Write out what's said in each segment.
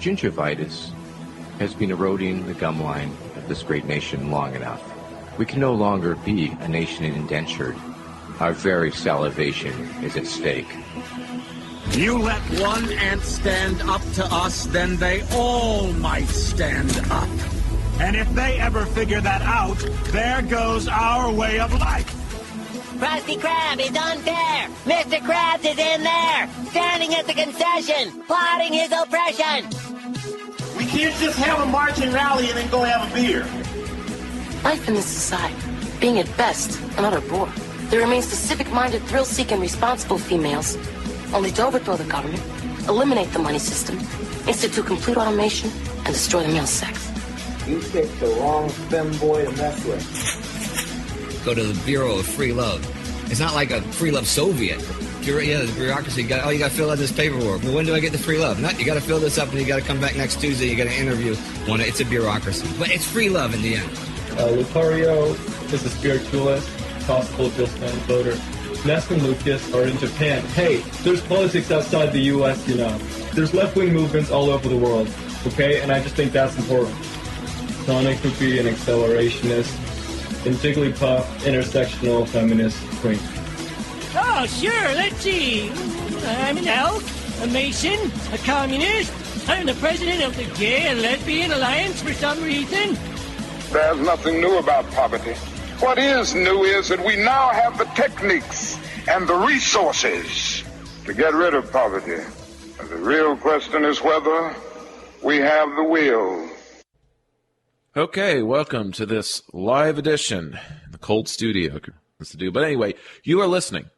Gingivitis has been eroding the gum line of this great nation long enough. We can no longer be a nation indentured. Our very salivation is at stake. You let one ant stand up to us, then they all might stand up. And if they ever figure that out, there goes our way of life. Krusty Krab is unfair. Mr. Krabs is in there, standing at the concession, plotting his oppression. We can't just have a march and rally and then go have a beer. Life in this society, being at best an utter bore. There remains the civic-minded, thrill-seeking, responsible females, only to overthrow the government, eliminate the money system, institute complete automation, and destroy the male sex. You picked the wrong femboy to mess with. Go to the Bureau of Free Love. It's not like a Free Love Soviet. The bureaucracy, you got to fill out this paperwork. Well, when do I get the free love? You got to fill this up and you got to come back next Tuesday. You got to interview. It's a bureaucracy. But it's free love in the end. Lucario is a spiritualist, possible Bill-Stan voter. Ness and Lucas are in Japan. Hey, there's politics outside the U.S., you know. There's left-wing movements all over the world, okay? And I just think that's important. Sonic would be an accelerationist, and Jigglypuff, intersectional feminist queen. Oh, sure, let's see. I'm an elk, a mason, a communist. I'm the president of the Gay and Lesbian Alliance for some reason. There's nothing new about poverty. What is new is that we now have the techniques and the resources to get rid of poverty. And the real question is whether we have the will. Okay, welcome to this live edition in the cold studio. But anyway, you are listening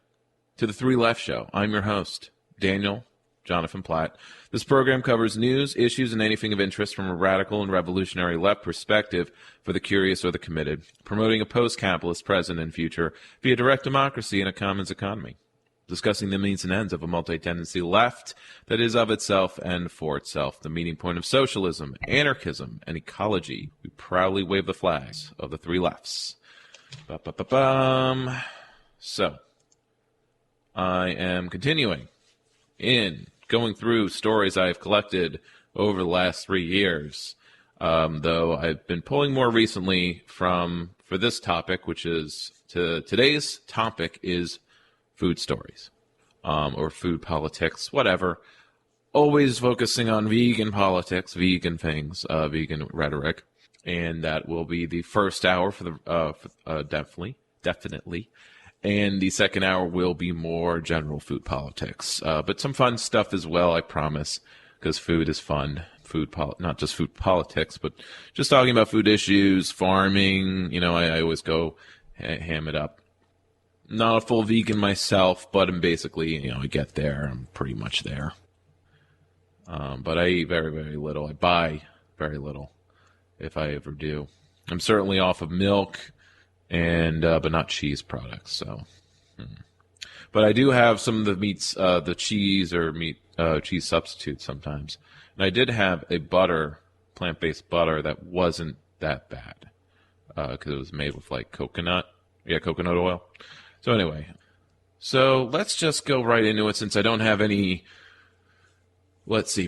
to the Three Left Show. I'm your host, Daniel Jonathan Platt. This program covers news, issues, and anything of interest from a radical and revolutionary left perspective for the curious or the committed, promoting a post-capitalist present and future via direct democracy and a commons economy, discussing the means and ends of a multi-tendency left that is of itself and for itself, the meeting point of socialism, anarchism, and ecology. We proudly wave the flags of the three lefts. So, I am continuing in going through stories I've collected over the last 3 years, though I've been pulling more recently for this topic, which is today's topic is food stories, or food politics, whatever. Always focusing on vegan politics, vegan things, vegan rhetoric, and that will be the first hour for the definitely. And the second hour will be more general food politics, but some fun stuff as well, I promise, because food is fun. Not just food politics, but just talking about food issues, farming. I always go ham it up. Not a full vegan myself, but I'm basically, I get there. I'm pretty much there. But I eat very, very little. I buy very little, if I ever do. I'm certainly off of milk, and but not cheese products. So, but I do have some of the meats, the cheese or meat cheese substitutes sometimes. And I did have a plant-based butter that wasn't that bad because it was made with like coconut oil. So anyway, let's just go right into it since I don't have any,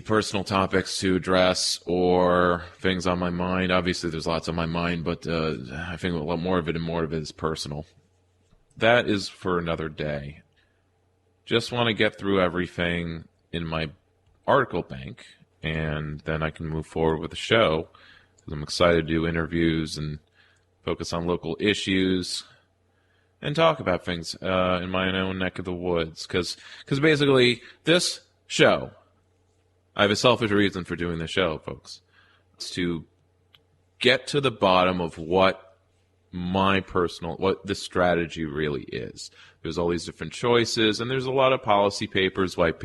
personal topics to address or things on my mind. Obviously, there's lots on my mind, but I think a lot more of it is personal. That is for another day. Just want to get through everything in my article bank, and then I can move forward with the show, because I'm excited to do interviews and focus on local issues and talk about things in my own neck of the woods. Because basically, this show, I have a selfish reason for doing this show, folks. It's to get to the bottom of what the strategy really is. There's all these different choices, and there's a lot of policy papers, white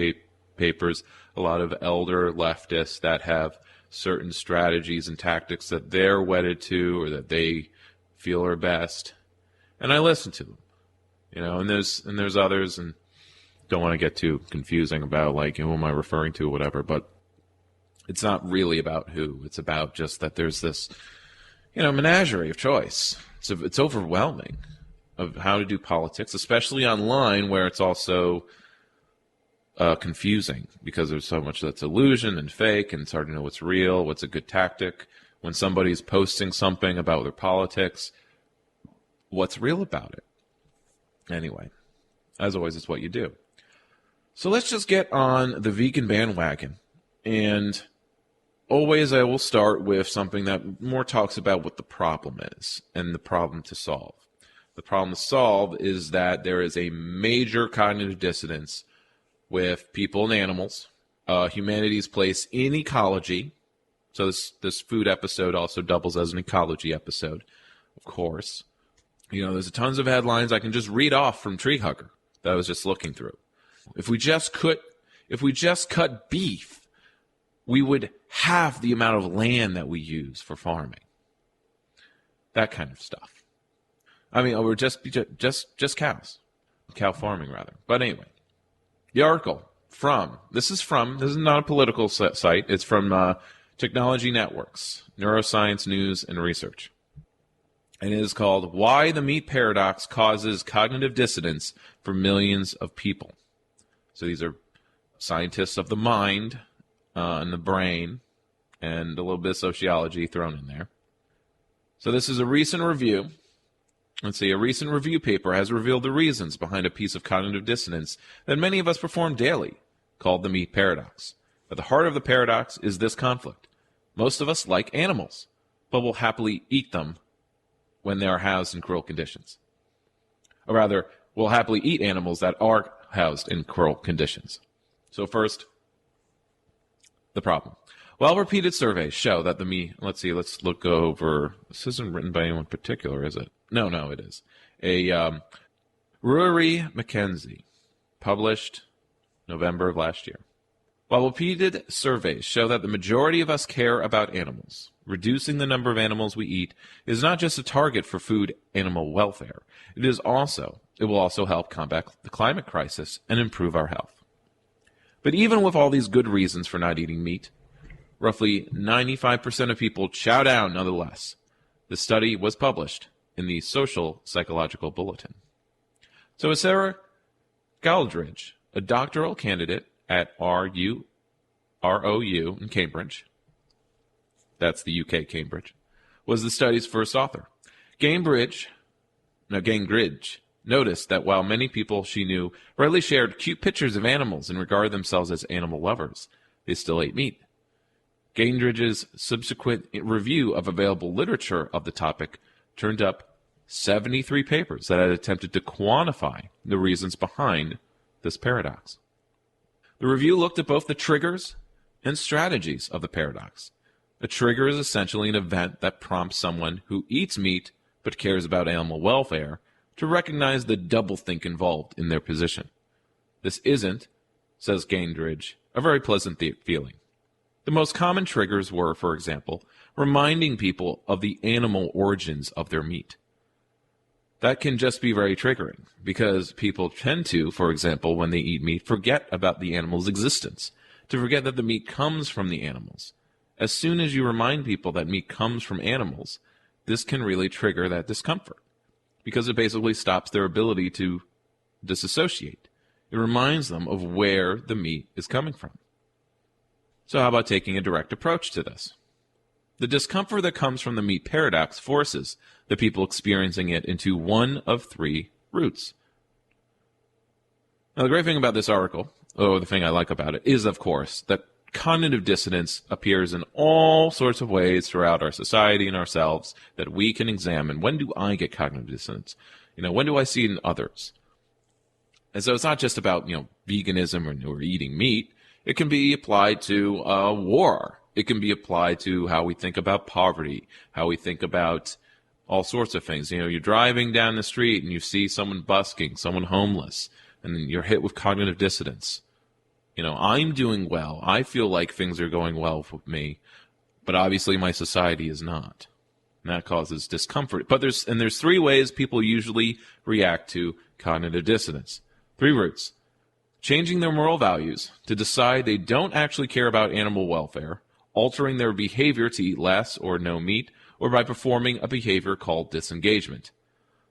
papers, a lot of elder leftists that have certain strategies and tactics that they're wedded to or that they feel are best. And I listen to them, and there's others, and don't want to get too confusing about who am I referring to or whatever, but it's not really about who. It's about just that there's this, menagerie of choice. It's overwhelming of how to do politics, especially online where it's also confusing because there's so much that's illusion and fake, and it's hard to know what's real, what's a good tactic. When somebody's posting something about their politics, what's real about it? Anyway, as always, it's what you do. So let's just get on the vegan bandwagon. And always I will start with something that more talks about what the problem is and the problem to solve. The problem to solve is that there is a major cognitive dissonance with people and animals, humanity's place in ecology. So this food episode also doubles as an ecology episode, of course. There's tons of headlines I can just read off from Tree Hugger that I was just looking through. If we just cut beef, we would halve the amount of land that we use for farming. That kind of stuff. I mean, we're just cows. Cow farming, rather. But anyway, the article this is not a political site. It's from Technology Networks, Neuroscience, News, and Research. And it is called Why the Meat Paradox Causes Cognitive Dissonance for Millions of People. So these are scientists of the mind and the brain and a little bit of sociology thrown in there. So this is a recent review. Let's see, a recent review paper has revealed the reasons behind a piece of cognitive dissonance that many of us perform daily, called the meat paradox. At the heart of the paradox is this conflict. Most of us like animals, but will happily eat them when they are housed in cruel conditions. Or rather, will happily eat animals that are housed in cruel conditions. So first, the problem. Well-repeated surveys show that the meat... Let's look over... This isn't written by anyone particular, is it? No, it is. Rory Mackenzie, published November of last year. While repeated surveys show that the majority of us care about animals, reducing the number of animals we eat is not just a target for food animal welfare. It will also help combat the climate crisis and improve our health. But even with all these good reasons for not eating meat, roughly 95% of people chow down nonetheless. The study was published in the Social Psychological Bulletin. So Sarah Galdridge, a doctoral candidate at ROU in Cambridge, that's the UK Cambridge, was the study's first author. Gingrich noticed that while many people she knew rarely shared cute pictures of animals and regarded themselves as animal lovers, they still ate meat. Gingrich's subsequent review of available literature of the topic turned up 73 papers that had attempted to quantify the reasons behind this paradox. The review looked at both the triggers and strategies of the paradox. A trigger is essentially an event that prompts someone who eats meat but cares about animal welfare to recognize the doublethink involved in their position. This isn't, says Gingrich, a very pleasant feeling. The most common triggers were, for example, reminding people of the animal origins of their meat. That can just be very triggering, because people tend to, for example, when they eat meat, forget about the animal's existence, to forget that the meat comes from the animals. As soon as you remind people that meat comes from animals, this can really trigger that discomfort, because it basically stops their ability to disassociate. It reminds them of where the meat is coming from. So how about taking a direct approach to this? The discomfort that comes from the meat paradox forces the people experiencing it into one of three routes. Now, the great thing about this article, or the thing I like about it, is, of course, that cognitive dissonance appears in all sorts of ways throughout our society and ourselves that we can examine. When do I get cognitive dissonance? When do I see it in others? And so it's not just about, veganism or eating meat. It can be applied to war. It can be applied to how we think about poverty, how we think about all sorts of things. You're driving down the street and you see someone busking, someone homeless, and then you're hit with cognitive dissonance. I'm doing well. I feel like things are going well with me, but obviously my society is not. And that causes discomfort. But there's three ways people usually react to cognitive dissonance. Three routes. Changing their moral values to decide they don't actually care about animal welfare, altering their behavior to eat less or no meat, or by performing a behavior called disengagement.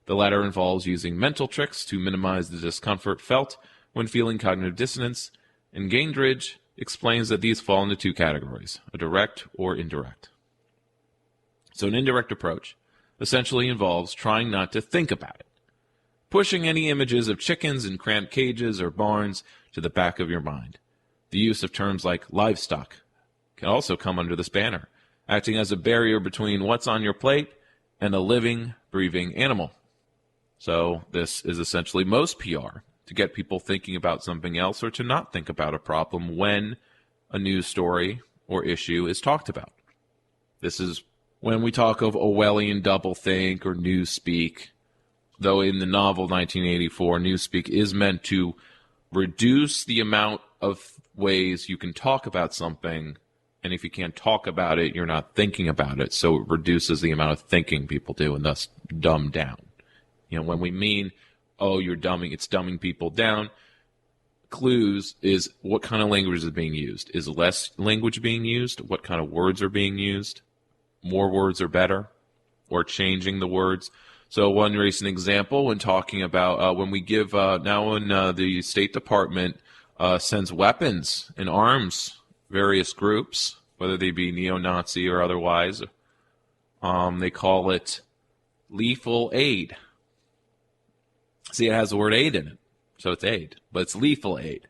The latter involves using mental tricks to minimize the discomfort felt when feeling cognitive dissonance. And Gaindridge explains that these fall into two categories, a direct or indirect. So an indirect approach essentially involves trying not to think about it, pushing any images of chickens in cramped cages or barns to the back of your mind. The use of terms like livestock can also come under this banner, acting as a barrier between what's on your plate and a living, breathing animal. So this is essentially most PR, to get people thinking about something else or to not think about a problem when a news story or issue is talked about. This is when we talk of Orwellian doublethink or newspeak, though in the novel 1984, newspeak is meant to reduce the amount of ways you can talk about something, and if you can't talk about it, you're not thinking about it, so it reduces the amount of thinking people do and thus dumb down. You know, when we mean, oh, you're dumbing, it's dumbing people down, clues is what kind of language is being used. Is less language being used? What kind of words are being used? More words are better? Or changing the words? So one recent example when talking about when we give, now when the State Department sends weapons and arms various groups, whether they be neo-Nazi or otherwise, they call it lethal aid. See, it has the word aid in it, so it's aid, but it's lethal aid.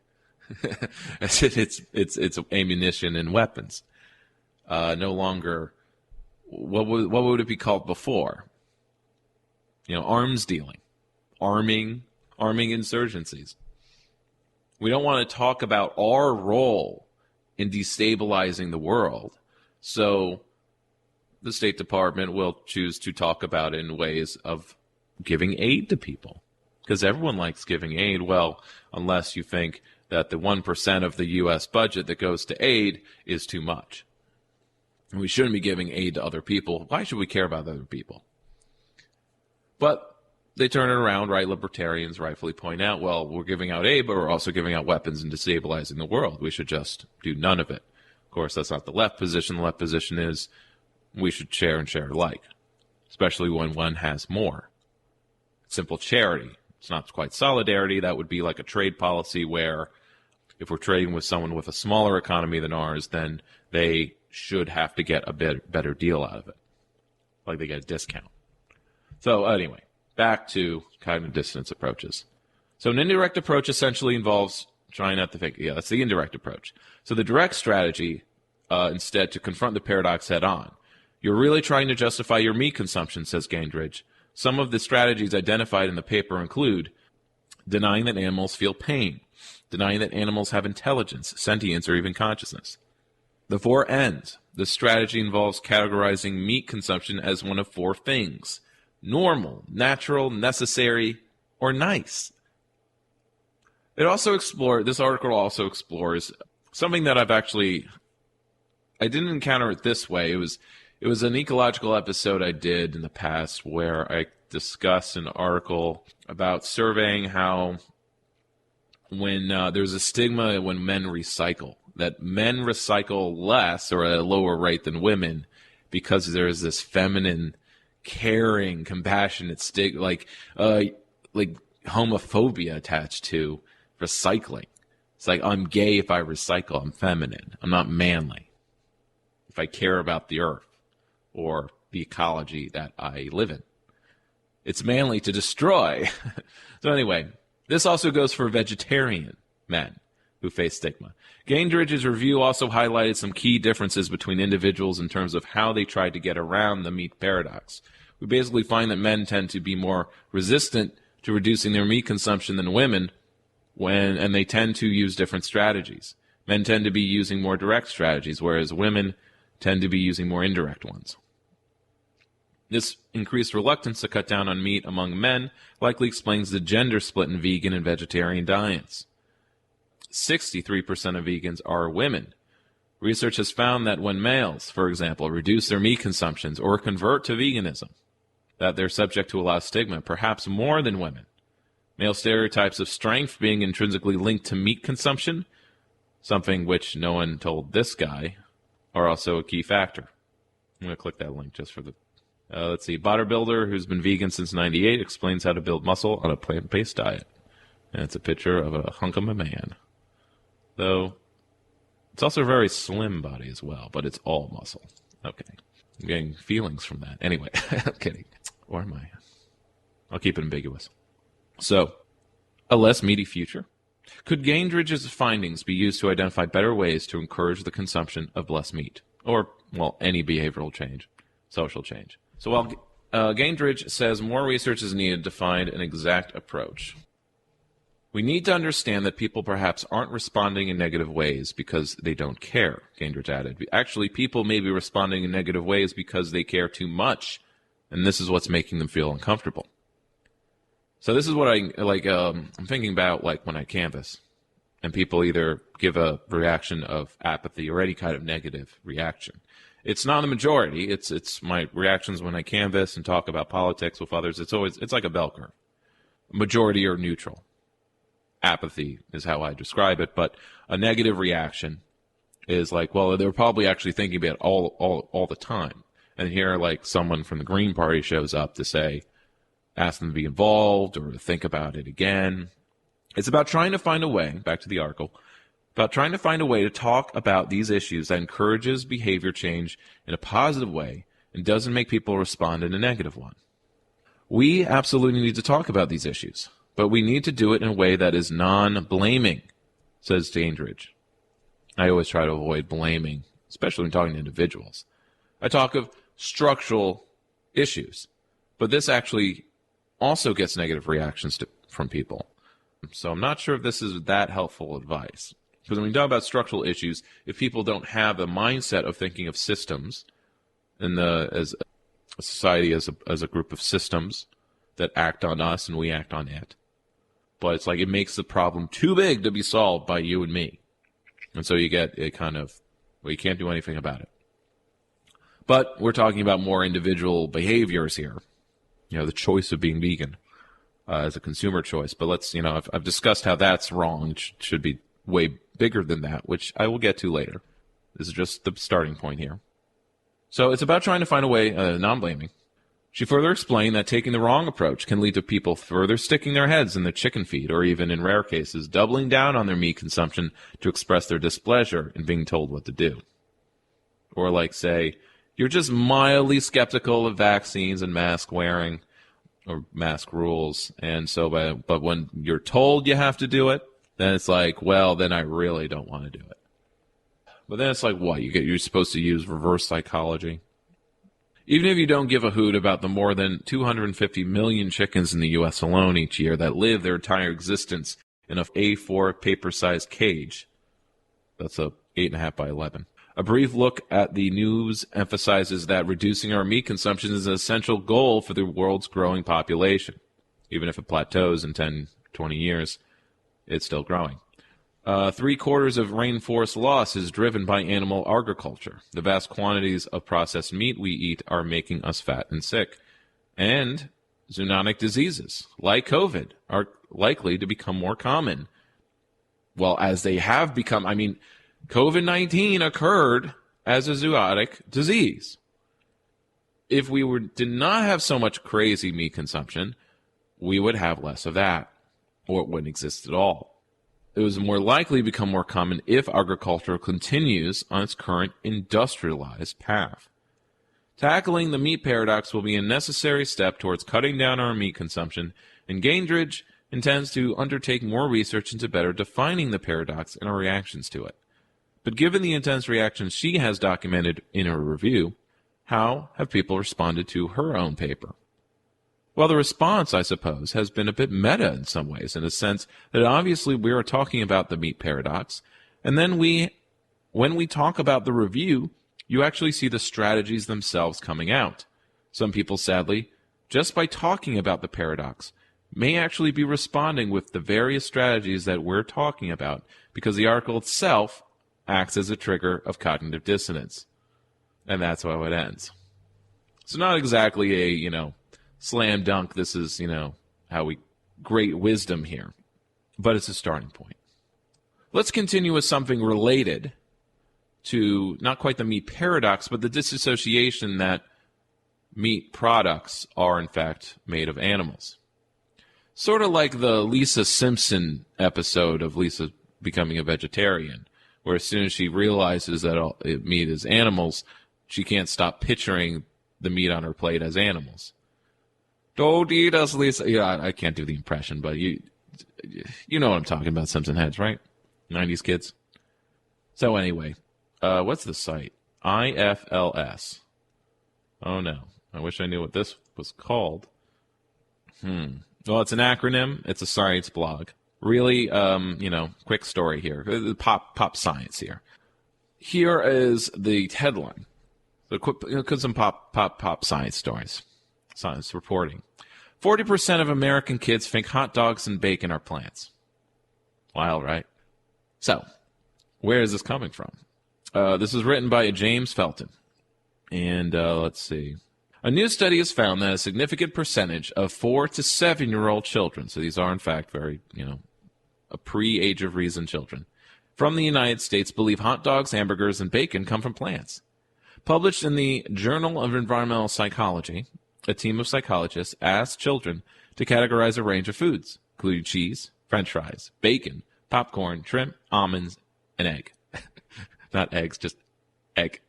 it's ammunition and weapons. No longer, what would it be called before? You know, arms dealing, arming insurgencies. We don't want to talk about our role in destabilizing the world, so the State Department will choose to talk about it in ways of giving aid to people. Because everyone likes giving aid, well, unless you think that the 1% of the U.S. budget that goes to aid is too much. And we shouldn't be giving aid to other people. Why should we care about other people? But they turn it around, right? Libertarians rightfully point out, well, we're giving out aid, but we're also giving out weapons and destabilizing the world. We should just do none of it. Of course, that's not the left position. The left position is we should share and share alike, especially when one has more. Simple charity. It's not quite solidarity. That would be like a trade policy where if we're trading with someone with a smaller economy than ours, then they should have to get a better deal out of it. Like they get a discount. So anyway, back to cognitive dissonance approaches. So an indirect approach essentially involves trying not to think. Yeah, that's the indirect approach. So the direct strategy, instead, to confront the paradox head on. You're really trying to justify your meat consumption, says Gaindridge. Some of the strategies identified in the paper include denying that animals feel pain, denying that animals have intelligence, sentience, or even consciousness. The four N's. This strategy involves categorizing meat consumption as one of four things: normal, natural, necessary, or nice. This article also explores something that I didn't encounter it this way. It was an ecological episode I did in the past where I discussed an article about surveying how when there's a stigma when men recycle, that men recycle less or at a lower rate than women because there's this feminine, caring, compassionate stigma, like homophobia attached to recycling. It's like, I'm gay if I recycle, I'm feminine, I'm not manly if I care about the earth or the ecology that I live in. It's manly to destroy. So anyway, this also goes for vegetarian men who face stigma. Gaindridge's review also highlighted some key differences between individuals in terms of how they tried to get around the meat paradox. We basically find that men tend to be more resistant to reducing their meat consumption than women, and they tend to use different strategies. Men tend to be using more direct strategies, whereas women tend to be using more indirect ones. This increased reluctance to cut down on meat among men likely explains the gender split in vegan and vegetarian diets. 63% of vegans are women. Research has found that when males, for example, reduce their meat consumptions or convert to veganism, that they're subject to a lot of stigma, perhaps more than women. Male stereotypes of strength being intrinsically linked to meat consumption, something which no one told this guy, are also a key factor. I'm going to click that link just for the... let's see. Bodybuilder who's been vegan since '98 explains how to build muscle on a plant-based diet. And it's a picture of a hunk of a man. though it's also a very slim body as well, but it's all muscle. Okay. I'm getting feelings from that. Anyway, I'm kidding. Or am I? I'll keep it ambiguous. So, a less meaty future? Could Gainridge's findings be used to identify better ways to encourage the consumption of less meat? Or, well, any behavioral change, social change. So while Gainridge says more research is needed to find an exact approach, we need to understand that people perhaps aren't responding in negative ways because they don't care, Gainridge added. Actually, people may be responding in negative ways because they care too much, and this is what's making them feel uncomfortable. So this is what I'm thinking about, like, when I canvass, and people either give a reaction of apathy or any kind of negative reaction. It's not the majority. It's my reactions when I canvass and talk about politics with others. It's like a bell curve. Majority or neutral. Apathy is how I describe it, but a negative reaction is like, well, they're probably actually thinking about it all the time. And here, like, someone from the Green Party shows up to say, ask them to be involved or to think about it again. It's about trying to find a way, back to the article, about trying to find a way to talk about these issues that encourages behavior change in a positive way and doesn't make people respond in a negative one. We absolutely need to talk about these issues, but we need to do it in a way that is non-blaming, says Gainridge. I always try to avoid blaming, especially when talking to individuals. I talk of structural issues, but this actually also gets negative reactions from people. So I'm not sure if this is that helpful advice. Because when we talk about structural issues, if people don't have the mindset of thinking of systems, and as a society as a group of systems that act on us and we act on it, but it's like it makes the problem too big to be solved by you and me. And so you get a kind of, well, you can't do anything about it. But we're talking about more individual behaviors here. You know, the choice of being vegan as a consumer choice. But let's, I've discussed how that's wrong. It should be way bigger than that, which I will get to later. This is just the starting point here. So it's about trying to find a way, non-blaming. She further explained that taking the wrong approach can lead to people further sticking their heads in the chicken feed, or even in rare cases, doubling down on their meat consumption to express their displeasure in being told what to do. Or like, say, you're just mildly skeptical of vaccines and mask wearing or mask rules, and so but when you're told you have to do it, then it's like, well, then I really don't want to do it. But then it's like, what? You're supposed to use reverse psychology? Even if you don't give a hoot about the more than 250 million chickens in the U.S. alone each year that live their entire existence in a A4 paper-sized cage, that's a 8.5 by 11. A brief look at the news emphasizes that reducing our meat consumption is an essential goal for the world's growing population. Even if it plateaus in 10, 20 years, it's still growing. 3/4 of rainforest loss is driven by animal agriculture. The vast quantities of processed meat we eat are making us fat and sick. And zoonotic diseases, like COVID, are likely to become more common. Well, as they have become, COVID-19 occurred as a zoonotic disease. If we did not have so much crazy meat consumption, we would have less of that, or it wouldn't exist at all. It was more likely to become more common if agriculture continues on its current industrialized path. Tackling the meat paradox will be a necessary step towards cutting down our meat consumption, and Gainridge intends to undertake more research into better defining the paradox and our reactions to it. But given the intense reactions she has documented in her review, how have people responded to her own paper? Well, the response, I suppose, has been a bit meta in some ways, in the sense that obviously we are talking about the meat paradox, and then when we talk about the review, you actually see the strategies themselves coming out. Some people, sadly, just by talking about the paradox, may actually be responding with the various strategies that we're talking about, because the article itself acts as a trigger of cognitive dissonance. And that's how it ends. So not exactly a, slam dunk, this is, great wisdom here. But it's a starting point. Let's continue with something related to not quite the meat paradox, but the disassociation that meat products are, in fact, made of animals. Sort of like the Lisa Simpson episode of Lisa becoming a vegetarian, where as soon as she realizes that all meat is animals, she can't stop picturing the meat on her plate as animals. Don't eat us, Lisa. Yeah, I can't do the impression, but you know what I'm talking about, Simpson heads, right? 90s kids. So anyway, what's the site? IFLS. Oh no, I wish I knew what this was called. Well, it's an acronym. It's a science blog. Really, quick story here. Pop science here. Here is the headline. So quick, some pop science stories. Science reporting. 40% of American kids think hot dogs and bacon are plants. Wild, right? So, where is this coming from? This was written by James Felton. And let's see. A new study has found that a significant percentage of 4 to 7-year-old children, so these are in fact very, a pre-age of reason children, from the United States believe hot dogs, hamburgers, and bacon come from plants. Published in the Journal of Environmental Psychology, a team of psychologists asked children to categorize a range of foods, including cheese, french fries, bacon, popcorn, shrimp, almonds, and egg. Not eggs, just egg.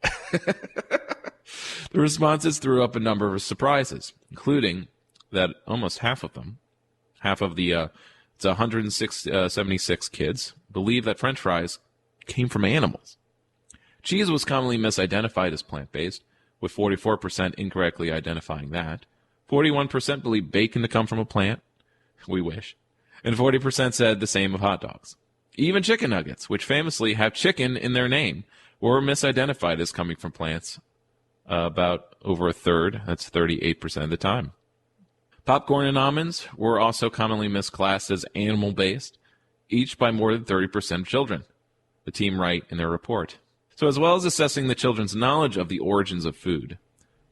The responses threw up a number of surprises, including that almost half of the 176 kids, believe that french fries came from animals. Cheese was commonly misidentified as plant-based, with 44% incorrectly identifying that. 41% believe bacon to come from a plant. We wish. And 40% said the same of hot dogs. Even chicken nuggets, which famously have chicken in their name, were misidentified as coming from plants about over a third. That's 38% of the time. Popcorn and almonds were also commonly misclassed as animal-based, each by more than 30% of children, the team write in their report. So as well as assessing the children's knowledge of the origins of food,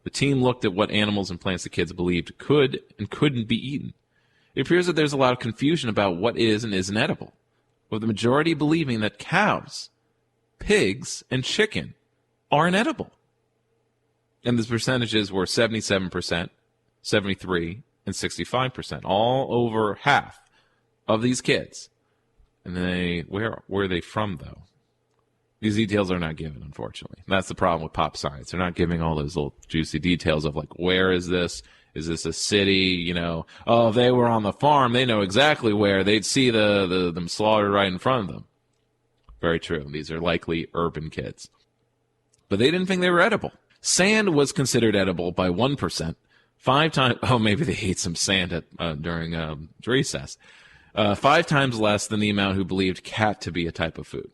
the team looked at what animals and plants the kids believed could and couldn't be eaten. It appears that there's a lot of confusion about what is and isn't edible, with the majority believing that cows, pigs, and chicken are inedible. And the percentages were 77%, 73%, and 65%, all over half of these kids. And where were they from, though? These details are not given, unfortunately. That's the problem with pop science. They're not giving all those little juicy details of, like, where is this? Is this a city? If they were on the farm, they know exactly where. They'd see them slaughtered right in front of them. Very true. These are likely urban kids. But they didn't think they were edible. Sand was considered edible by 1%. 5 times, maybe they ate some sand during recess. 5 times less than the amount who believed cat to be a type of food.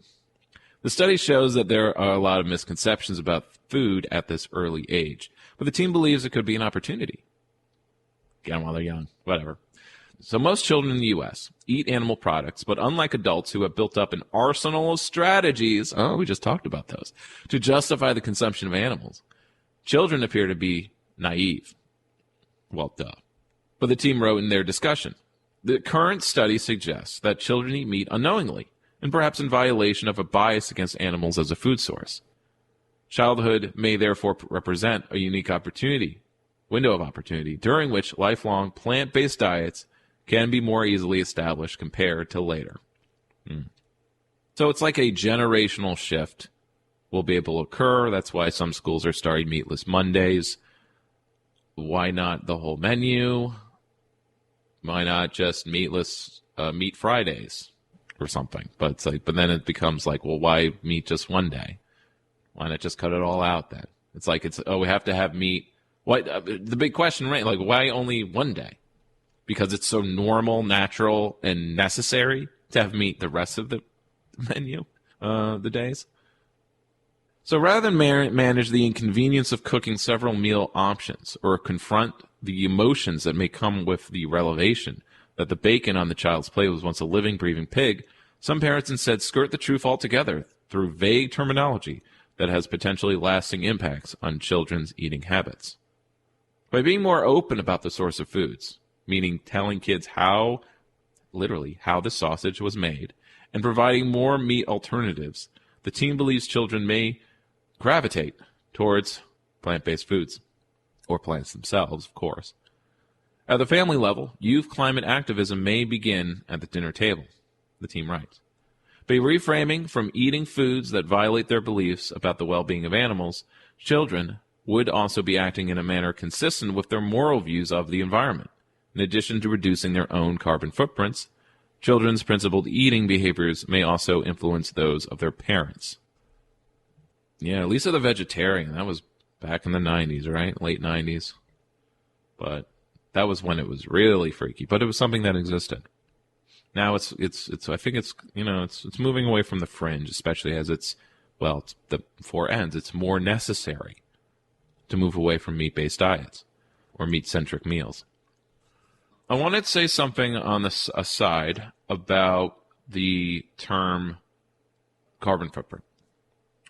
The study shows that there are a lot of misconceptions about food at this early age, but the team believes it could be an opportunity. Again, while they're young, whatever. So most children in the U.S. eat animal products, but unlike adults who have built up an arsenal of strategies, we just talked about those, to justify the consumption of animals, children appear to be naive. Well, duh. But the team wrote in their discussion, the current study suggests that children eat meat unknowingly, and perhaps in violation of a bias against animals as a food source. Childhood may therefore represent a unique window of opportunity, during which lifelong plant-based diets can be more easily established compared to later. So it's like a generational shift will be able to occur. That's why some schools are starting meatless Mondays. Why not the whole menu? Why not just meatless meat Fridays or something? But then it becomes like, well, why meat just one day? Why not just cut it all out then? It's like we have to have meat. Why the big question, right? Like, why only one day? Because it's so normal, natural, and necessary to have meat the rest of the menu, the days. So rather than manage the inconvenience of cooking several meal options or confront the emotions that may come with the revelation that the bacon on the child's plate was once a living, breathing pig, some parents instead skirt the truth altogether through vague terminology that has potentially lasting impacts on children's eating habits. By being more open about the source of foods, meaning telling kids how the sausage was made, and providing more meat alternatives, the team believes children may gravitate towards plant-based foods, or plants themselves, of course. At the family level, youth climate activism may begin at the dinner table, the team writes. By reframing from eating foods that violate their beliefs about the well-being of animals, children would also be acting in a manner consistent with their moral views of the environment. In addition to reducing their own carbon footprints, children's principled eating behaviors may also influence those of their parents. Yeah, Lisa the Vegetarian, that was back in the 90s, right? Late 90s. But that was when it was really freaky. But it was something that existed. Now it's I think it's moving away from the fringe, especially as the four ends. It's more necessary to move away from meat-based diets or meat-centric meals. I wanted to say something on the aside about the term carbon footprint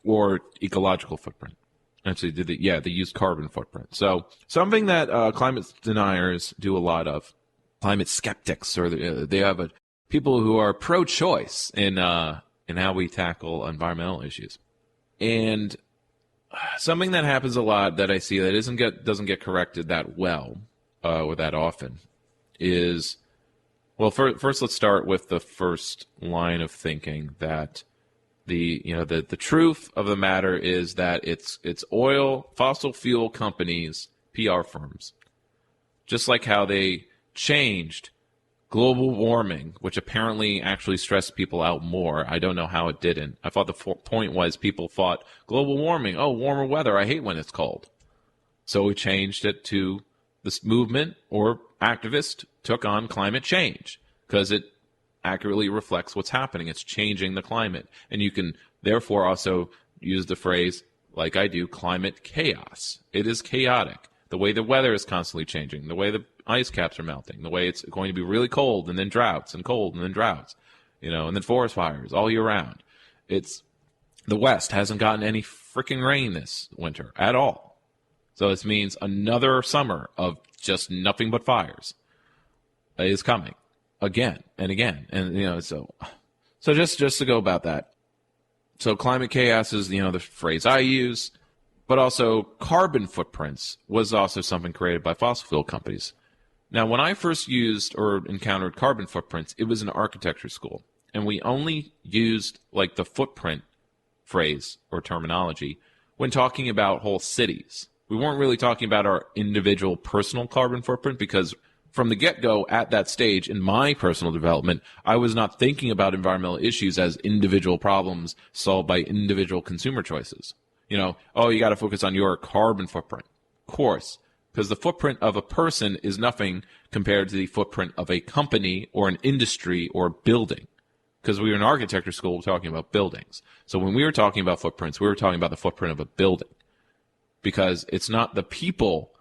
or ecological footprint. Actually, they use carbon footprint. So something that climate deniers do a lot of, climate skeptics, or they have people who are pro-choice in how we tackle environmental issues. And something that happens a lot that I see that doesn't get corrected that well or that often is, well, first let's start with the first line of thinking that the truth of the matter is that it's fossil fuel companies, PR firms, just like how they changed global warming, which apparently actually stressed people out more. I don't know how it didn't. I thought the point was people thought global warming, warmer weather, I hate when it's cold. So we changed it to this movement, or activists took on climate change because it accurately reflects what's happening. It's changing the climate. And you can therefore also use the phrase, like I do, climate chaos. It is chaotic. The way the weather is constantly changing, the way the ice caps are melting, the way it's going to be really cold and then droughts and cold and then droughts, and then forest fires all year round. The West hasn't gotten any freaking rain this winter at all. So this means another summer of just nothing but fires is coming again and again. And, so just to go about that. So climate chaos is, the phrase I use, but also carbon footprints was also something created by fossil fuel companies. Now, when I first used or encountered carbon footprints, it was in architecture school. And we only used the footprint phrase or terminology when talking about whole cities. We weren't really talking about our individual personal carbon footprint because from the get-go at that stage in my personal development, I was not thinking about environmental issues as individual problems solved by individual consumer choices. You got to focus on your carbon footprint. Of course, because the footprint of a person is nothing compared to the footprint of a company or an industry or a building. Because we were in architecture school, we're talking about buildings. So when we were talking about footprints, we were talking about the footprint of a building. Because it's not the people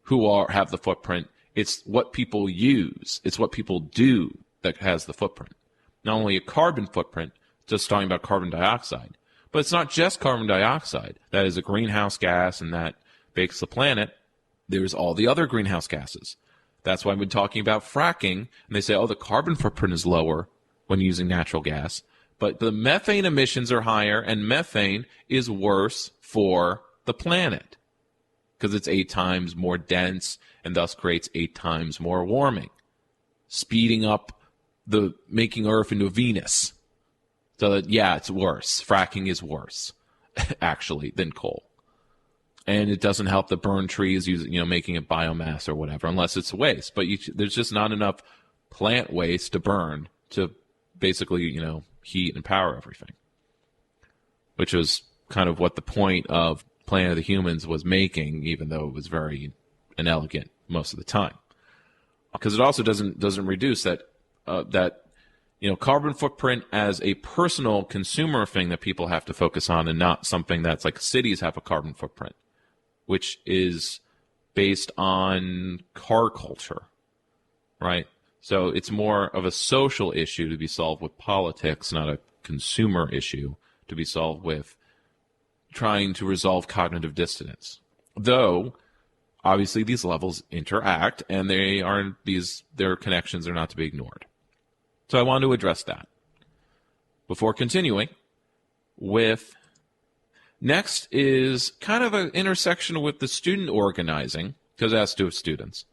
who have the footprint, it's what people use, it's what people do that has the footprint. Not only a carbon footprint, just talking about carbon dioxide, but it's not just carbon dioxide. That is a greenhouse gas and that bakes the planet. There's all the other greenhouse gases. That's why I've been talking about fracking, and they say, the carbon footprint is lower when using natural gas, but the methane emissions are higher, and methane is worse for the planet because it's 8 times more dense and thus creates 8 times more warming, speeding up making Earth into Venus. So that, it's worse. Fracking is worse, actually, than coal. And it doesn't help to burn trees using, making it biomass or whatever, unless it's waste. But there's just not enough plant waste to burn to basically, heat and power everything, which was kind of what the point of Planet of the Humans was making, even though it was very inelegant most of the time. Because it also doesn't reduce that carbon footprint as a personal consumer thing that people have to focus on, and not something that's like cities have a carbon footprint, which is based on car culture, right? So it's more of a social issue to be solved with politics, not a consumer issue to be solved with trying to resolve cognitive dissonance. Though, obviously, these levels interact, and their connections are not to be ignored. So I want to address that. Before continuing with, next is kind of an intersection with the student organizing, because it has to do with students.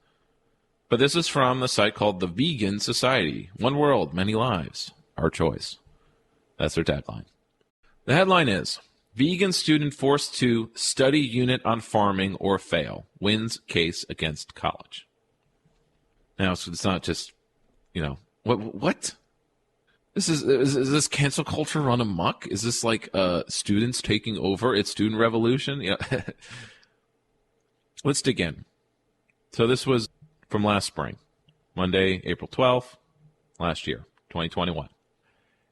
But this is from the site called the Vegan Society. One world, many lives, our choice. That's their tagline. The headline is, Vegan student forced to study unit on farming or fail, wins case against college. Now, so it's not just, what? Is this cancel culture run amok? Is this like students taking over? It's student revolution? Yeah. Let's dig in. So this was from last spring, Monday, April 12th, last year, 2021.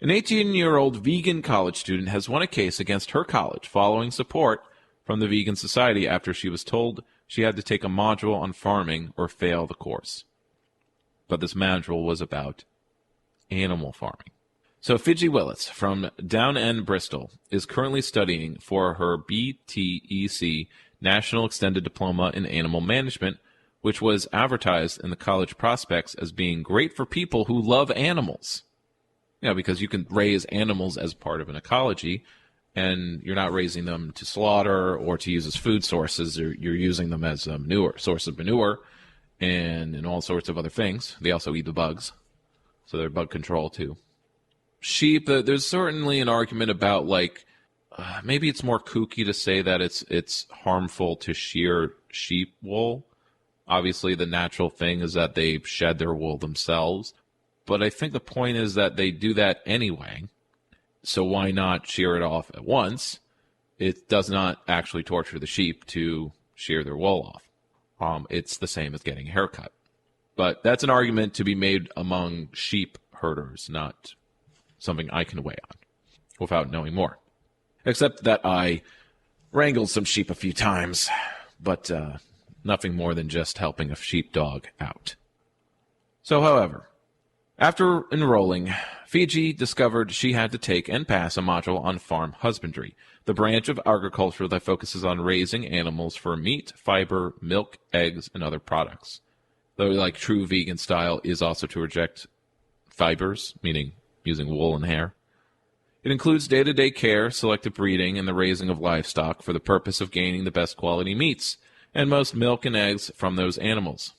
An 18-year-old vegan college student has won a case against her college following support from the Vegan Society after she was told she had to take a module on farming or fail the course. But this module was about animal farming. So Fidji Willits from Down End, Bristol, is currently studying for her BTEC National Extended Diploma in Animal Management, which was advertised in the college prospects as being great for people who love animals. Because you can raise animals as part of an ecology, and you're not raising them to slaughter or to use as food sources. You're using them as a source of manure, and all sorts of other things. They also eat the bugs, so they're bug control too. Sheep, there's certainly an argument about maybe it's more kooky to say that it's harmful to shear sheep wool. Obviously, the natural thing is that they shed their wool themselves. But I think the point is that they do that anyway, so why not shear it off at once? It does not actually torture the sheep to shear their wool off. It's the same as getting a haircut. But that's an argument to be made among sheep herders, not something I can weigh on without knowing more. Except that I wrangled some sheep a few times, but nothing more than just helping a sheepdog out. So, however, after enrolling, Fiji discovered she had to take and pass a module on farm husbandry, the branch of agriculture that focuses on raising animals for meat, fiber, milk, eggs, and other products. Though, true vegan style is also to reject fibers, meaning using wool and hair. It includes day-to-day care, selective breeding, and the raising of livestock for the purpose of gaining the best quality meats and most milk and eggs from those animals.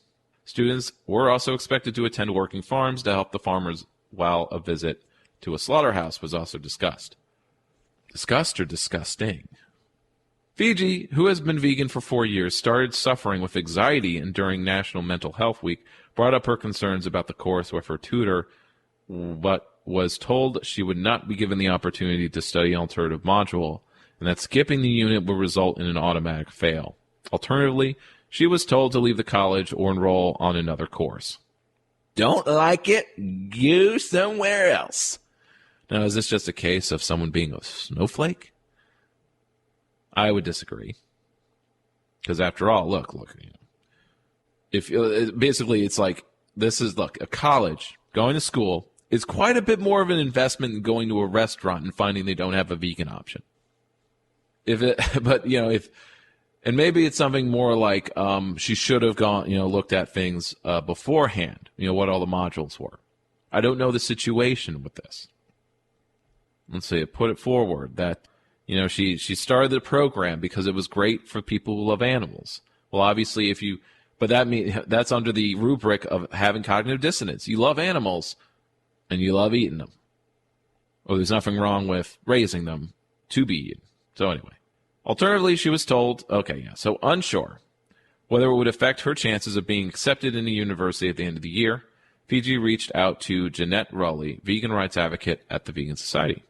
Students were also expected to attend working farms to help the farmers, while a visit to a slaughterhouse was also discussed. Discussed or disgusting? Fiji, who has been vegan for 4 years, started suffering with anxiety, and during National Mental Health Week brought up her concerns about the course with her tutor, but was told she would not be given the opportunity to study an alternative module, and that skipping the unit would result in an automatic fail. Alternatively, she was told to leave the college or enroll on another course. Don't like it? Go somewhere else. Now, is this just a case of someone being a snowflake? I would disagree. Because after all, look. If basically it's a college, going to school, is quite a bit more of an investment than going to a restaurant and finding they don't have a vegan option. And maybe it's something more like she should have gone, looked at things beforehand, what all the modules were. I don't know the situation with this. Let's see, put it forward that, she started the program because it was great for people who love animals. Well, obviously, that's under the rubric of having cognitive dissonance. You love animals and you love eating them. Or there's nothing wrong with raising them to be eaten. So anyway. Alternatively, she was told, so unsure whether it would affect her chances of being accepted in a university at the end of the year, Fiji reached out to Jeanette Rowley, vegan rights advocate at the Vegan Society,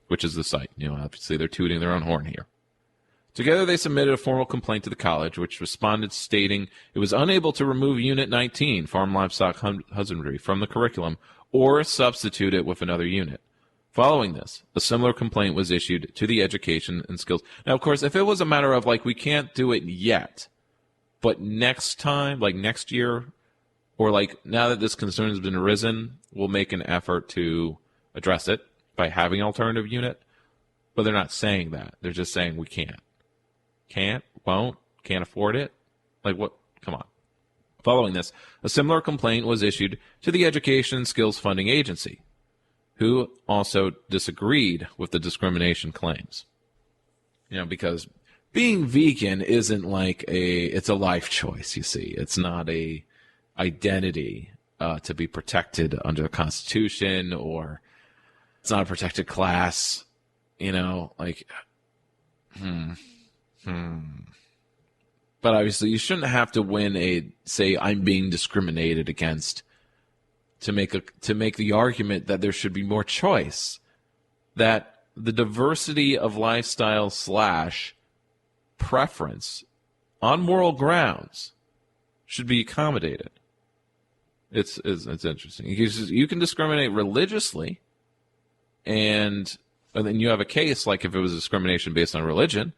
which is the site. Obviously they're tooting their own horn here. Together they submitted a formal complaint to the college, which responded stating it was unable to remove Unit 19, Farm Livestock Husbandry, from the curriculum or substitute it with another unit. Following this, a similar complaint was issued to the Education and Skills. Now, of course, if it was a matter of, we can't do it yet, but next time, next year, or, now that this concern has been arisen, we'll make an effort to address it by having an alternative unit. But they're not saying that. They're just saying we can't. Can't, won't, can't afford it? What? Come on. Following this, a similar complaint was issued to the Education and Skills Funding Agency, who also disagreed with the discrimination claims. Because being vegan isn't it's a life choice, you see. It's not a identity to be protected under the Constitution or It's not a protected class. You know, like, But obviously, you shouldn't have to win say, I'm being discriminated against to make the argument that there should be more choice, that the diversity of lifestyle / preference on moral grounds should be accommodated. It's interesting. You can discriminate religiously, and then you have a case like if it was discrimination based on religion,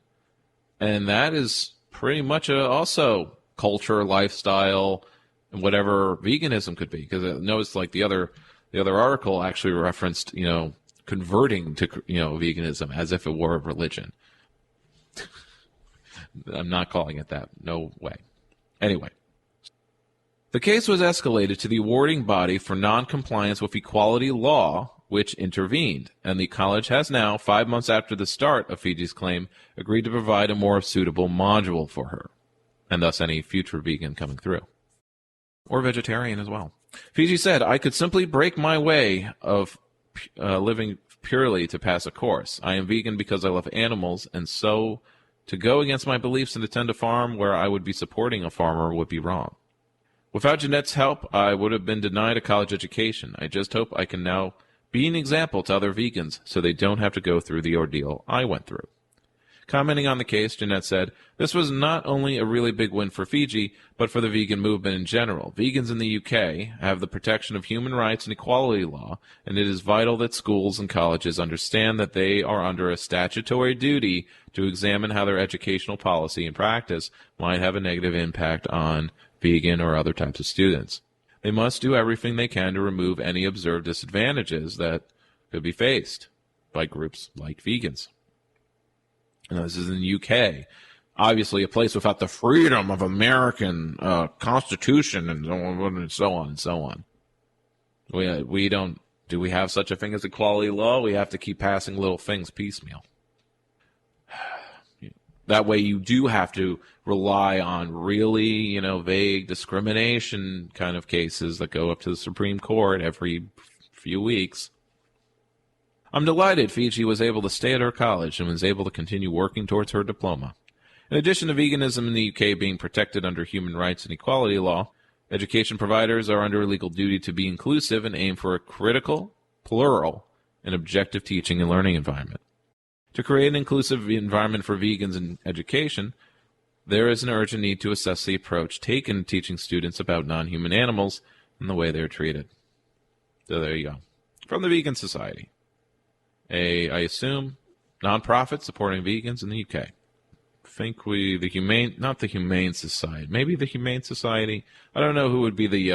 and that is pretty much also culture, lifestyle, and whatever veganism could be. Because I noticed like the other article actually referenced converting to veganism as if it were a religion. I'm not calling it that. No way. Anyway. The case was escalated to the awarding body for noncompliance with equality law, which intervened, and the college has now, 5 months after the start of Fiji's claim, agreed to provide a more suitable module for her, and thus any future vegan coming through. Or vegetarian as well. Fiji said, I could simply break my way of living purely to pass a course. I am vegan because I love animals, and so to go against my beliefs and attend a farm where I would be supporting a farmer would be wrong. Without Jeanette's help, I would have been denied a college education. I just hope I can now be an example to other vegans so they don't have to go through the ordeal I went through. Commenting on the case, Jeanette said, this was not only a really big win for Fiji, but for the vegan movement in general. Vegans in the UK have the protection of human rights and equality law, and it is vital that schools and colleges understand that they are under a statutory duty to examine how their educational policy and practice might have a negative impact on vegan or other types of students. They must do everything they can to remove any observed disadvantages that could be faced by groups like vegans. And this is in the UK. Obviously, a place without the freedom of American Constitution and so on and so on. We don't. Do we have such a thing as equality law? We have to keep passing little things piecemeal. That way you do have to rely on really, vague discrimination kind of cases that go up to the Supreme Court every few weeks. I'm delighted Fiji was able to stay at her college and was able to continue working towards her diploma. In addition to veganism in the UK being protected under human rights and equality law, education providers are under a legal duty to be inclusive and aim for a critical, plural, and objective teaching and learning environment. To create an inclusive environment for vegans in education, there is an urgent need to assess the approach taken in teaching students about non-human animals and the way they are treated. So there you go. From the Vegan Society. I assume, non-profit supporting vegans in the UK. Not the Humane Society. Maybe the Humane Society. I don't know who would be the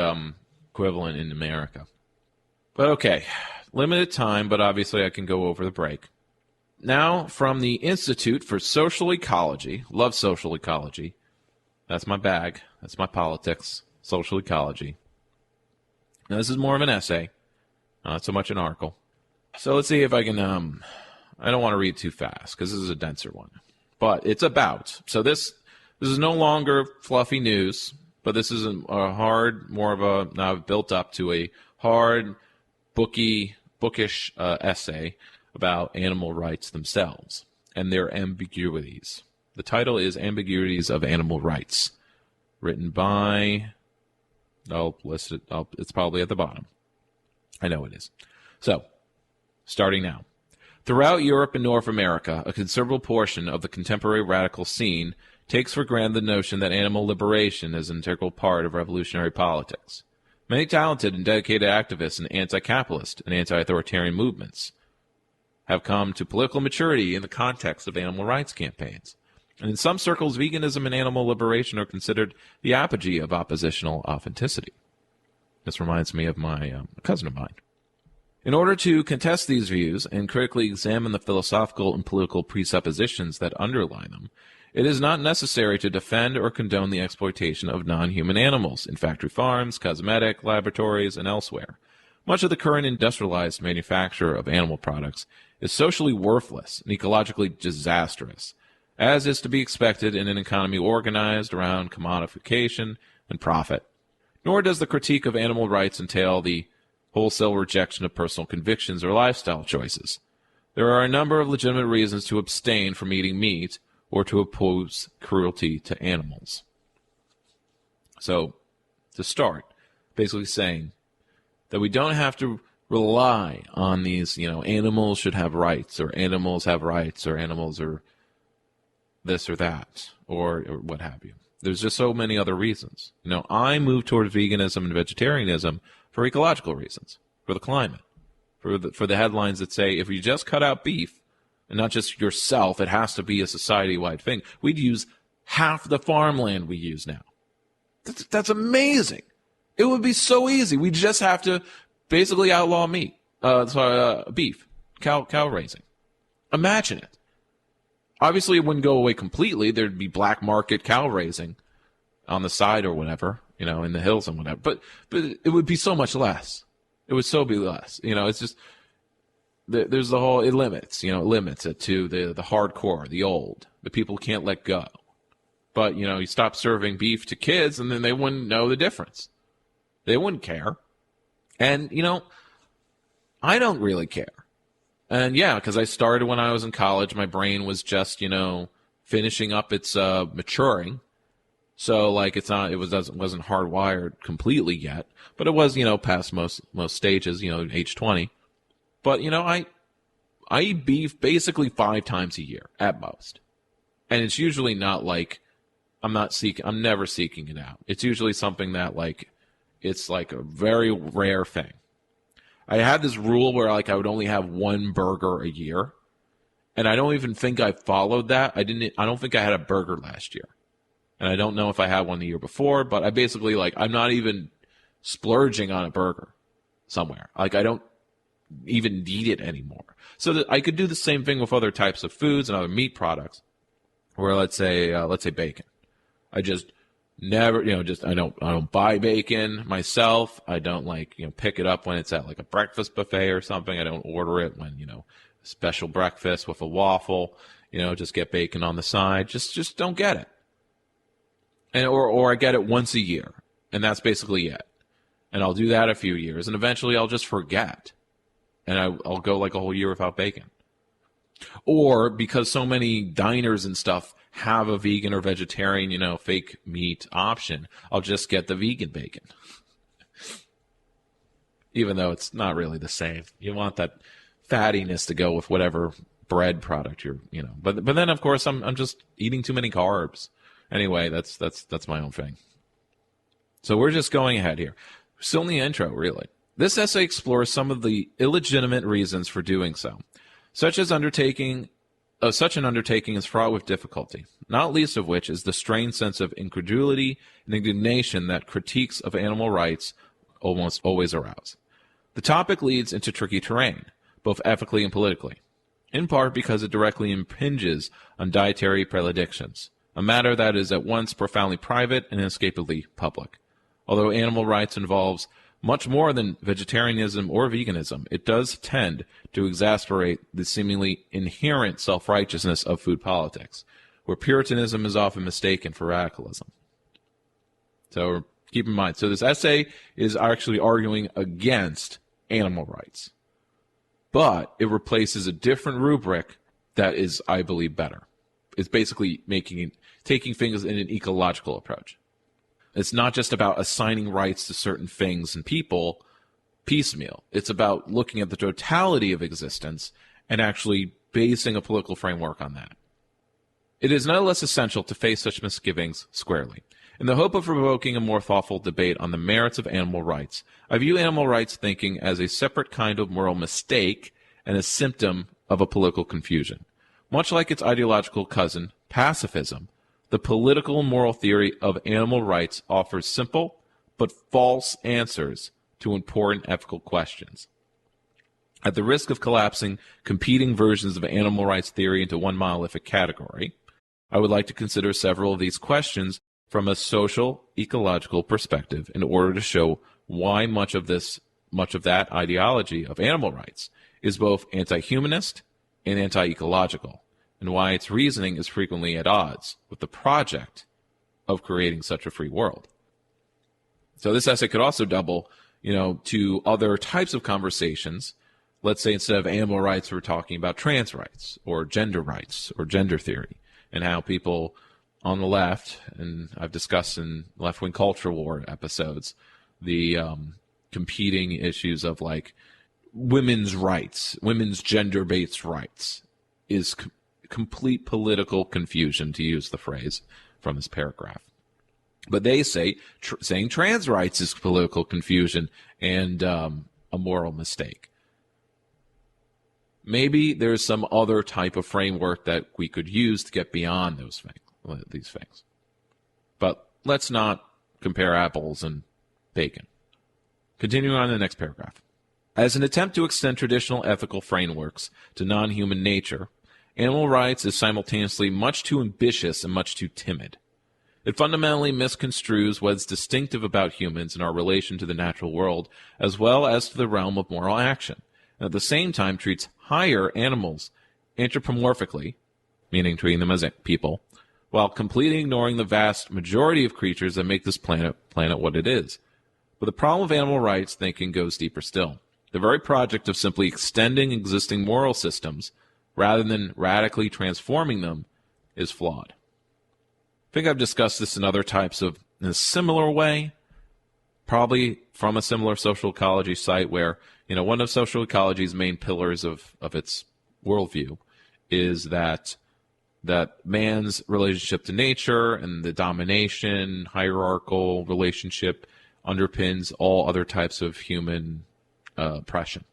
equivalent in America. But okay, limited time, but obviously I can go over the break. Now, from the Institute for Social Ecology, love social ecology. That's my bag. That's my politics. Social ecology. Now, this is more of an essay, not so much an article. So let's see if I can, I don't want to read too fast because this is a denser one. But it's about, so this is no longer fluffy news, but this is now built up to a hard, bookish essay about animal rights themselves and their ambiguities. The title is Ambiguities of Animal Rights, written by, I'll list it, it's probably at the bottom. I know it is. So, starting now. Throughout Europe and North America, a considerable portion of the contemporary radical scene takes for granted the notion that animal liberation is an integral part of revolutionary politics. Many talented and dedicated activists in anti-capitalist and anti-authoritarian movements have come to political maturity in the context of animal rights campaigns. And in some circles, veganism and animal liberation are considered the apogee of oppositional authenticity. This reminds me of my cousin of mine. In order to contest these views and critically examine the philosophical and political presuppositions that underlie them, it is not necessary to defend or condone the exploitation of non-human animals in factory farms, cosmetic laboratories, and elsewhere. Much of the current industrialized manufacture of animal products is socially worthless and ecologically disastrous, as is to be expected in an economy organized around commodification and profit. Nor does the critique of animal rights entail the wholesale rejection of personal convictions or lifestyle choices. There are a number of legitimate reasons to abstain from eating meat or to oppose cruelty to animals. So, to start, basically saying that we don't have to rely on these, animals should have rights, or animals have rights, or animals are this or that, or what have you. There's just so many other reasons. I moved towards veganism and vegetarianism for ecological reasons, for the climate, for the headlines that say if you just cut out beef, and not just yourself, it has to be a society-wide thing. We'd use half the farmland we use now. That's amazing. It would be so easy. We just have to basically outlaw meat, beef, cow raising. Imagine it. Obviously, it wouldn't go away completely. There'd be black market cow raising on the side or whatever, in the hills and whatever. But it would be so much less. It would so be less. It's just there's the whole, it limits. It limits it to the hardcore, the old, the people who can't let go. But you stop serving beef to kids, and then they wouldn't know the difference. They wouldn't care. And I don't really care. And yeah, because I started when I was in college, my brain was just, finishing up its maturing. So it wasn't hardwired completely yet, but it was, past most stages, age 20. But I eat beef basically 5 times a year at most, and it's usually not I'm never seeking it out. It's usually something that it's a very rare thing. I had this rule where I would only have 1 burger a year, and I don't even think I followed that. I don't think I had a burger last year, and I don't know if I had one the year before. But I basically I'm not even splurging on a burger somewhere. I don't even need it anymore. So that I could do the same thing with other types of foods and other meat products, where let's say bacon. I just never, I don't buy bacon myself. I don't pick it up when it's at a breakfast buffet or something. I don't order it when, special breakfast with a waffle, just get bacon on the side. Just don't get it. And, or I get it once a year, and that's basically it. And I'll do that a few years, and eventually I'll just forget. And I'll go a whole year without bacon. Or because so many diners and stuff have a vegan or vegetarian, fake meat option, I'll just get the vegan bacon. Even though it's not really the same. You want that fattiness to go with whatever bread product you're, But then, of course, I'm just eating too many carbs. Anyway, that's my own thing. So we're just going ahead here. Still in the intro, really. This essay explores some of the illegitimate reasons for doing so. Such an undertaking is fraught with difficulty, not least of which is the strained sense of incredulity and indignation that critiques of animal rights almost always arouse. The topic leads into tricky terrain, both ethically and politically, in part because it directly impinges on dietary predilections, a matter that is at once profoundly private and inescapably public. Although animal rights involves much more than vegetarianism or veganism, it does tend to exasperate the seemingly inherent self-righteousness of food politics, where Puritanism is often mistaken for radicalism. So keep in mind, so this essay is actually arguing against animal rights, but it replaces a different rubric that is, I believe, better. It's basically taking things in an ecological approach. It's not just about assigning rights to certain things and people piecemeal. It's about looking at the totality of existence and actually basing a political framework on that. It is no less essential to face such misgivings squarely. In the hope of provoking a more thoughtful debate on the merits of animal rights, I view animal rights thinking as a separate kind of moral mistake and a symptom of a political confusion. Much like its ideological cousin, pacifism, the political and moral theory of animal rights offers simple but false answers to important ethical questions. At the risk of collapsing competing versions of animal rights theory into one monolithic category, I would like to consider several of these questions from a social, ecological perspective in order to show why much of that ideology of animal rights is both anti-humanist and anti-ecological, and why its reasoning is frequently at odds with the project of creating such a free world. So this essay could also double, to other types of conversations. Let's say instead of animal rights, we're talking about trans rights or gender theory, and how people on the left, and I've discussed in left-wing culture war episodes, the competing issues of like women's rights, women's gender-based rights is complete political confusion, to use the phrase from this paragraph. But they say saying trans rights is political confusion and a moral mistake. Maybe there's some other type of framework that we could use to get beyond these things. But let's not compare apples and bacon. Continuing on to the next paragraph. As an attempt to extend traditional ethical frameworks to non-human nature, animal rights is simultaneously much too ambitious and much too timid. It fundamentally misconstrues what is distinctive about humans and our relation to the natural world, as well as to the realm of moral action, and at the same time treats higher animals anthropomorphically, meaning treating them as people, while completely ignoring the vast majority of creatures that make this planet what it is. But the problem of animal rights thinking goes deeper still. The very project of simply extending existing moral systems, rather than radically transforming them, is flawed. I think I've discussed this in other types of, in a similar way, probably from a similar social ecology site where, one of social ecology's main pillars of its worldview is that man's relationship to nature and the domination, hierarchical relationship underpins all other types of human oppression.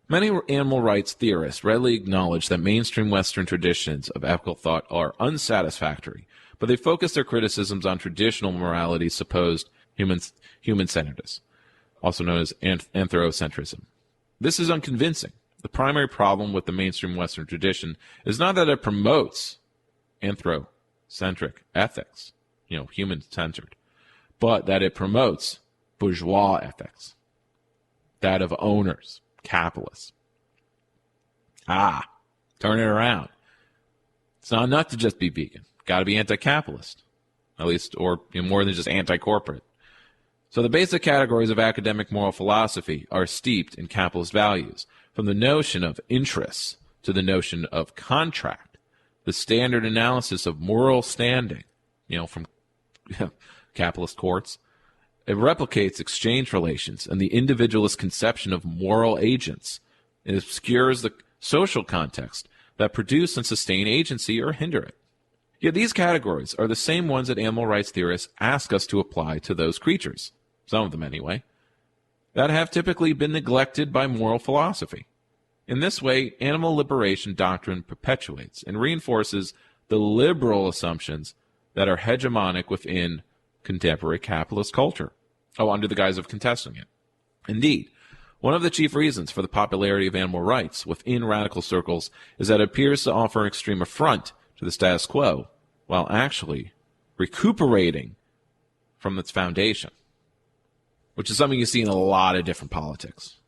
Many animal rights theorists readily acknowledge that mainstream Western traditions of ethical thought are unsatisfactory, but they focus their criticisms on traditional morality's supposed human-centeredness, also known as anthropocentrism. This is unconvincing. The primary problem with the mainstream Western tradition is not that it promotes anthrocentric ethics, human-centered, but that it promotes bourgeois ethics, that of owners, capitalists. Turn it around. It's not enough to just be vegan. Got to be anti-capitalist, at least, or more than just anti-corporate. So the basic categories of academic moral philosophy are steeped in capitalist values, from the notion of interests to the notion of contract. The standard analysis of moral standing, from capitalist courts, it replicates exchange relations and the individualist conception of moral agents. It obscures the social context that produce and sustain agency or hinder it. Yet these categories are the same ones that animal rights theorists ask us to apply to those creatures, some of them anyway, that have typically been neglected by moral philosophy. In this way, animal liberation doctrine perpetuates and reinforces the liberal assumptions that are hegemonic within contemporary capitalist culture, under the guise of contesting it. Indeed, one of the chief reasons for the popularity of animal rights within radical circles is that it appears to offer an extreme affront to the status quo, while actually recuperating from its foundation, which is something you see in a lot of different politics,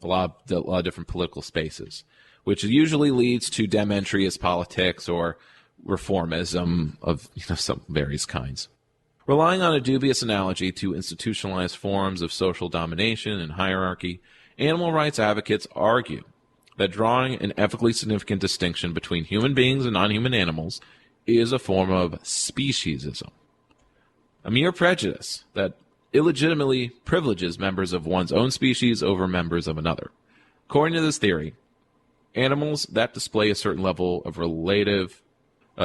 a lot of different political spaces, which usually leads to dementrius politics or reformism of some various kinds. Relying on a dubious analogy to institutionalized forms of social domination and hierarchy, animal rights advocates argue that drawing an ethically significant distinction between human beings and non-human animals is a form of speciesism, a mere prejudice that illegitimately privileges members of one's own species over members of another. According to this theory, animals that display a certain level of relative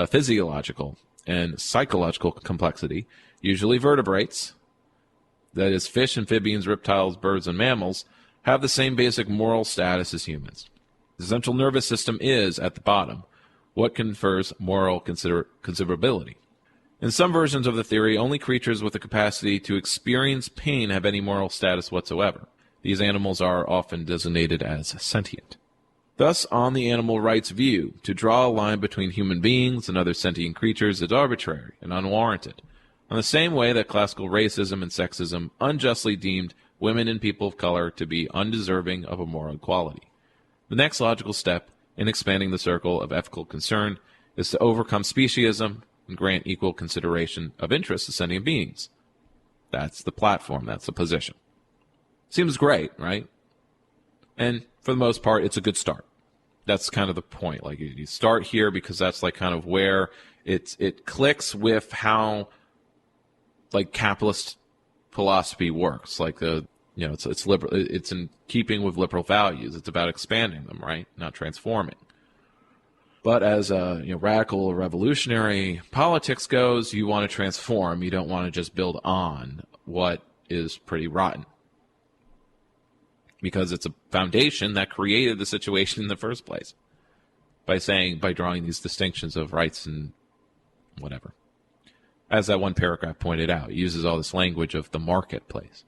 physiological and psychological complexity, usually vertebrates, that is, fish, amphibians, reptiles, birds, and mammals, have the same basic moral status as humans. The central nervous system is, at the bottom, what confers moral considerability. In some versions of the theory, only creatures with the capacity to experience pain have any moral status whatsoever. These animals are often designated as sentient. Thus, on the animal rights view, to draw a line between human beings and other sentient creatures is arbitrary and unwarranted, in the same way that classical racism and sexism unjustly deemed women and people of color to be undeserving of a moral equality. The next logical step in expanding the circle of ethical concern is to overcome speciesism and grant equal consideration of interests to sentient beings. That's the platform, that's the position. Seems great, right? And for the most part, it's a good start. That's kind of the point. Like, you start here because that's like kind of where it clicks with how like capitalist philosophy works. Like it's liberal. It's in keeping with liberal values. It's about expanding them, right? Not transforming. But as radical or revolutionary politics goes, you want to transform. You don't want to just build on what is pretty rotten, because it's a foundation that created the situation in the first place by drawing these distinctions of rights and whatever. As that one paragraph pointed out, it uses all this language of the marketplace.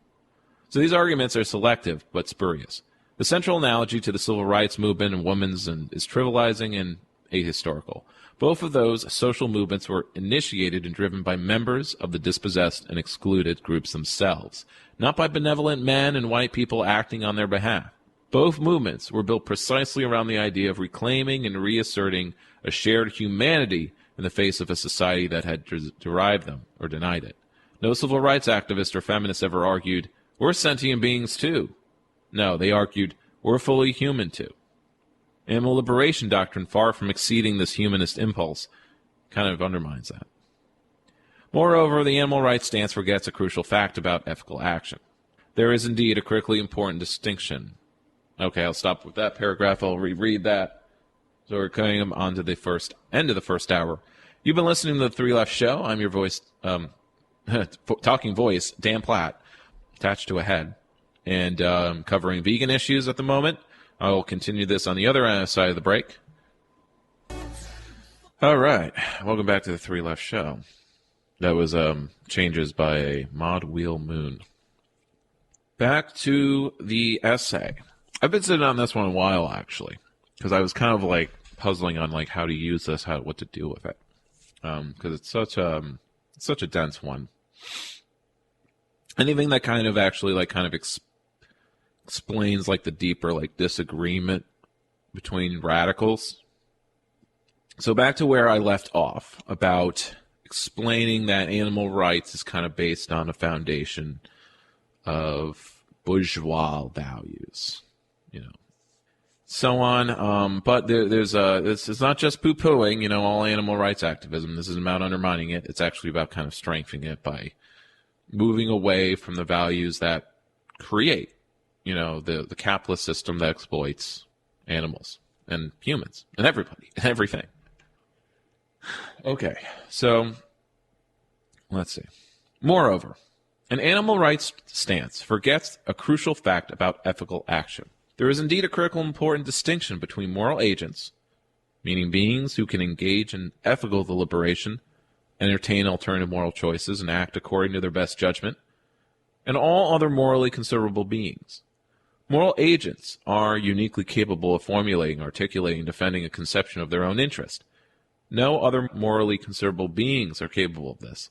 So these arguments are selective but spurious. The central analogy to the civil rights movement and women's is trivializing and ahistorical. Both of those social movements were initiated and driven by members of the dispossessed and excluded groups themselves, not by benevolent men and white people acting on their behalf. Both movements were built precisely around the idea of reclaiming and reasserting a shared humanity in the face of a society that had derived them or denied it. No civil rights activist or feminist ever argued, we're sentient beings too. No, they argued, we're fully human too. Animal liberation doctrine, far from exceeding this humanist impulse, kind of undermines that. Moreover, the animal rights stance forgets a crucial fact about ethical action. There is indeed a critically important distinction. Okay, I'll stop with that paragraph. I'll reread that. So we're coming on to the end of the first hour. You've been listening to the Three Left Show. I'm your voice, talking voice, Dan Platt, attached to a head, and covering vegan issues at the moment. I will continue this on the other side of the break. All right. Welcome back to the Three Left Show. That was changes by a Mod Wheel Moon. Back to the essay. I've been sitting on this one a while, actually, because I was kind of like puzzling on like how to use this, what to do with it, because it's such a dense one. Anything that kind of actually like kind of explains like the deeper like disagreement between radicals. So back to where I left off about explaining that animal rights is kind of based on a foundation of bourgeois values, so on. But this is not just poo-pooing, all animal rights activism. This isn't about undermining it. It's actually about kind of strengthening it by moving away from the values that create the capitalist system that exploits animals and humans and everybody and everything. Okay, so let's see. Moreover, an animal rights stance forgets a crucial fact about ethical action. There is indeed a critical and important distinction between moral agents, meaning beings who can engage in ethical deliberation, entertain alternative moral choices, and act according to their best judgment, and all other morally considerable beings. Moral agents are uniquely capable of formulating, articulating, and defending a conception of their own interest. No other morally considerable beings are capable of this.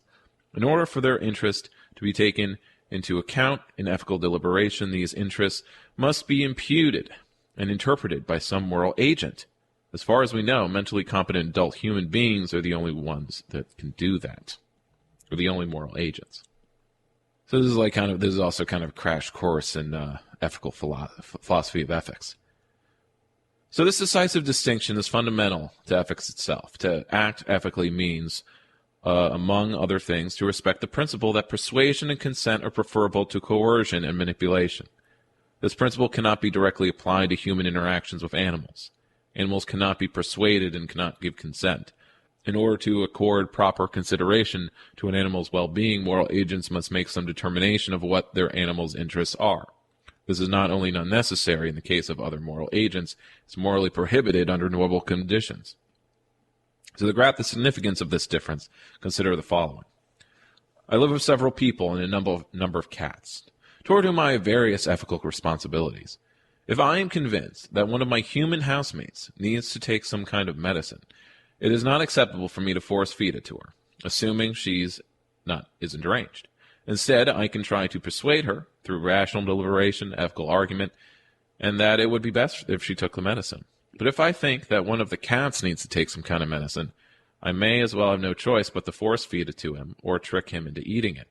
In order for their interest to be taken into account in ethical deliberation, these interests must be imputed and interpreted by some moral agent. As far as we know, mentally competent adult human beings are the only ones that can do that, or the only moral agents. So this is also kind of a crash course in ethical philosophy of ethics. So this decisive distinction is fundamental to ethics itself. To act ethically means, among other things, to respect the principle that persuasion and consent are preferable to coercion and manipulation. This principle cannot be directly applied to human interactions with animals. Animals cannot be persuaded and cannot give consent. In order to accord proper consideration to an animal's well-being, moral agents must make some determination of what their animal's interests are. This is not only not necessary in the case of other moral agents, it's morally prohibited under normal conditions. So to grasp the significance of this difference, consider the following. I live with several people and a number of cats, toward whom I have various ethical responsibilities. If I am convinced that one of my human housemates needs to take some kind of medicine, it is not acceptable for me to force feed it to her, assuming she isn't deranged. Instead, I can try to persuade her, through rational deliberation, ethical argument, and that it would be best if she took the medicine. But if I think that one of the cats needs to take some kind of medicine, I may as well have no choice but to force feed it to him or trick him into eating it.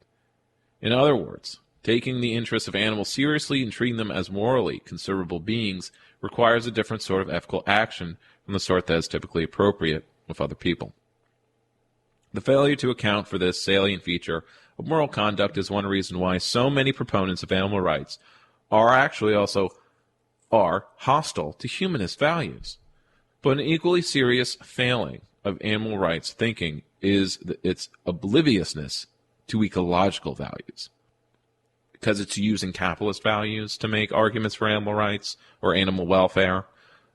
In other words, Taking the interests of animals seriously and treating them as morally considerable beings requires a different sort of ethical action from the sort that is typically appropriate with other people. The failure to account for this salient feature of moral conduct is one reason why so many proponents of animal rights are actually also hostile to humanist values. But an equally serious failing of animal rights thinking is its obliviousness to ecological values, because it's using capitalist values to make arguments for animal rights or animal welfare,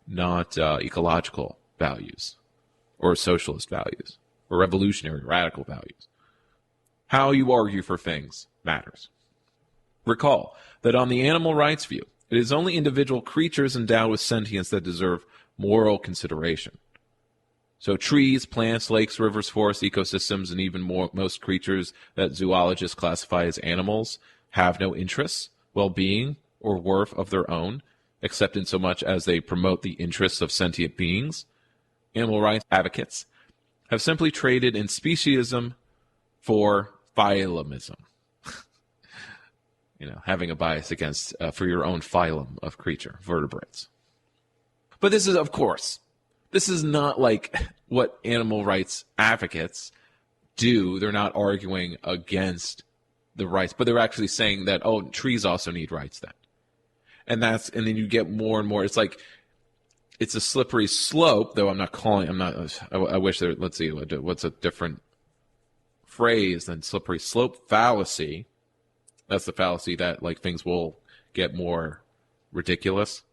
not ecological values or socialist values or revolutionary radical values. How you argue for things matters. Recall that on the animal rights view, it is only individual creatures endowed with sentience that deserve moral consideration. So trees, plants, lakes, rivers, forests, ecosystems, and even most creatures that zoologists classify as animals have no interests, well-being, or worth of their own, except in so much as they promote the interests of sentient beings. Animal rights advocates have simply traded in speciesism for phyllomism. Having a bias against for your own phylum of creature, vertebrates. But this is, of course, this is not like what animal rights advocates do. They're not arguing against the rights, but they're actually saying that, oh, trees also need rights then. And then you get more and more. It's like, it's a slippery slope, though I wish there, let's see, what's a different phrase than slippery slope? Fallacy. That's the fallacy that, like, things will get more ridiculous.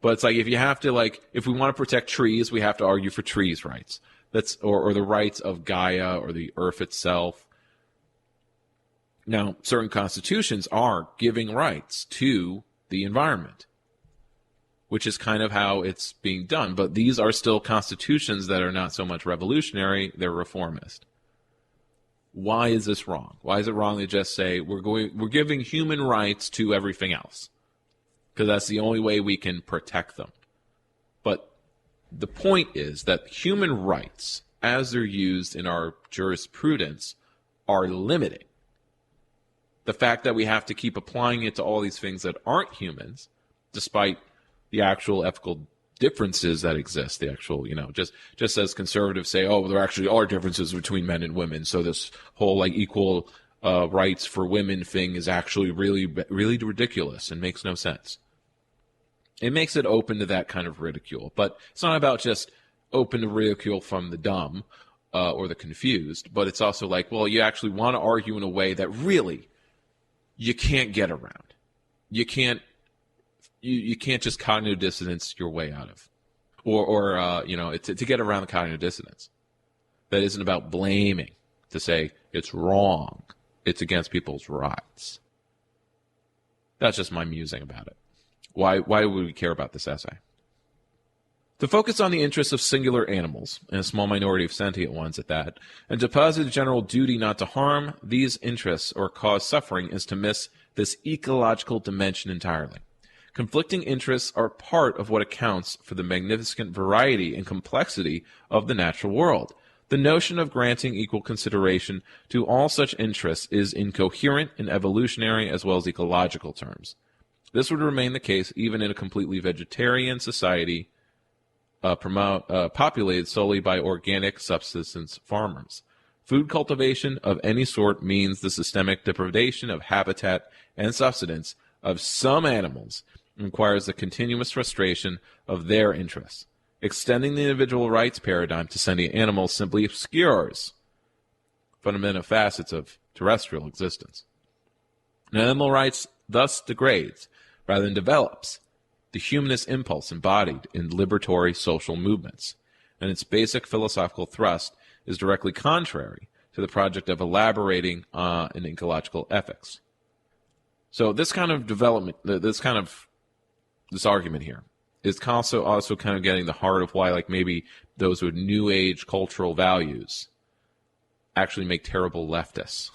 But it's like, if you have to, if we want to protect trees, we have to argue for trees' rights. Or the rights of Gaia or the earth itself. Now, certain constitutions are giving rights to the environment, which is kind of how it's being done. But these are still constitutions that are not so much revolutionary, they're reformist. Why is this wrong? Why is it wrong to just say we're giving human rights to everything else? Because that's the only way we can protect them. But the point is that human rights, as they're used in our jurisprudence, are limiting. The fact that we have to keep applying it to all these things that aren't humans, despite the actual ethical differences that exist, the actual, just as conservatives say, oh, there actually are differences between men and women, so this whole equal rights for women thing is actually really, really ridiculous and makes no sense. It makes it open to that kind of ridicule, but it's not about just open to ridicule from the dumb or the confused, but it's also like, well, you actually want to argue in a way that really you can't get around. You can't just cognitive dissonance your way out of, or to get around the cognitive dissonance. That isn't about blaming, to say it's wrong. It's against people's rights. That's just my musing about it. Why would we care about this essay? To focus on the interests of singular animals, and a small minority of sentient ones at that, and to posit a general duty not to harm these interests or cause suffering is to miss this ecological dimension entirely. Conflicting interests are part of what accounts for the magnificent variety and complexity of the natural world. The notion of granting equal consideration to all such interests is incoherent in evolutionary as well as ecological terms. This would remain the case even in a completely vegetarian society populated solely by organic subsistence farmers. Food cultivation of any sort means the systemic deprivation of habitat and subsistence of some animals and requires the continuous frustration of their interests. Extending the individual rights paradigm to sentient animals simply obscures fundamental facets of terrestrial existence. Animal rights thus degrades, rather than develops, the humanist impulse embodied in liberatory social movements, and its basic philosophical thrust is directly contrary to the project of elaborating an ecological ethics. So this kind of development, this argument here, is also kind of getting the heart of why, maybe those with new age cultural values actually make terrible leftists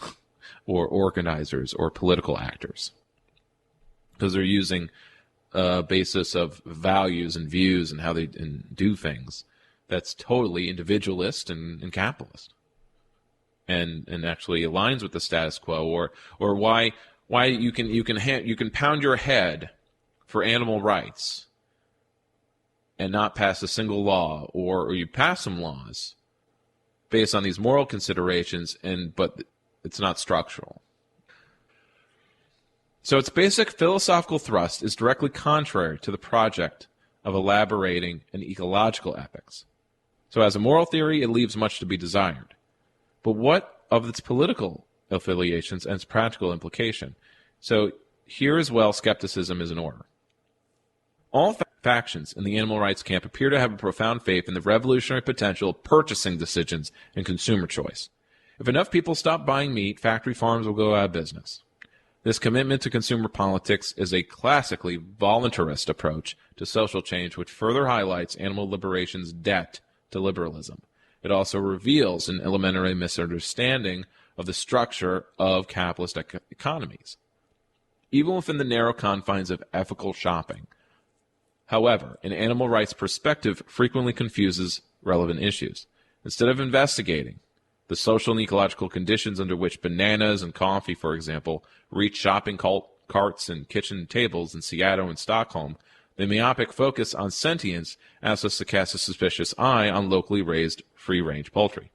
or organizers or political actors, because they're using a basis of values and views and how they do things that's totally individualist and capitalist, and actually aligns with the status quo, or why you can pound your head for animal rights and not pass a single law, or you pass some laws based on these moral considerations, but it's not structural. So its basic philosophical thrust is directly contrary to the project of elaborating an ecological ethics. So as a moral theory, it leaves much to be desired. But what of its political affiliations and its practical implication? So here as well, skepticism is in order. All factions in the animal rights camp appear to have a profound faith in the revolutionary potential of purchasing decisions and consumer choice. If enough people stop buying meat, factory farms will go out of business. This commitment to consumer politics is a classically voluntarist approach to social change, which further highlights animal liberation's debt to liberalism. It also reveals an elementary misunderstanding of the structure of capitalist economies, even within the narrow confines of ethical shopping. However, an animal rights perspective frequently confuses relevant issues. Instead of investigating the social and ecological conditions under which bananas and coffee, for example, reach shopping carts and kitchen tables in Seattle and Stockholm, the myopic focus on sentience asks us to cast a suspicious eye on locally raised free-range poultry.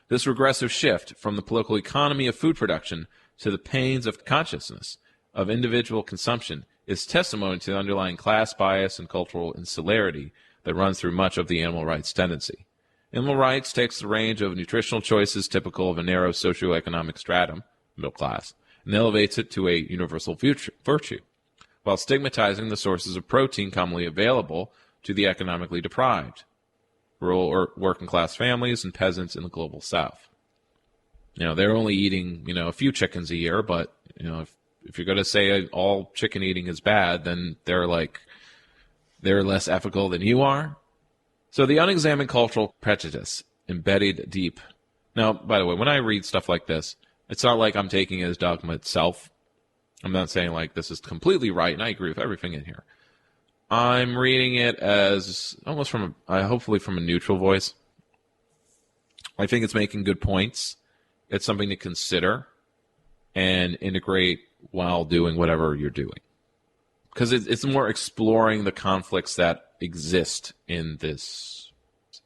This regressive shift from the political economy of food production to the pains of consciousness of individual consumption is testimony to the underlying class bias and cultural insularity that runs through much of the animal rights tendency. Animal rights takes the range of nutritional choices typical of a narrow socioeconomic stratum, middle class, and elevates it to a universal virtue, while stigmatizing the sources of protein commonly available to the economically deprived, rural or working class families and peasants in the global south. They're only eating, a few chickens a year, but, if you're going to say all chicken eating is bad, then they're less ethical than you are. So the unexamined cultural prejudice embedded deep. Now, by the way, when I read stuff like this, it's not like I'm taking it as dogma itself. I'm not saying like this is completely right, and I agree with everything in here. I'm reading it as almost hopefully from a neutral voice. I think it's making good points. It's something to consider and integrate while doing whatever you're doing. Because it's more exploring the conflicts that exist in this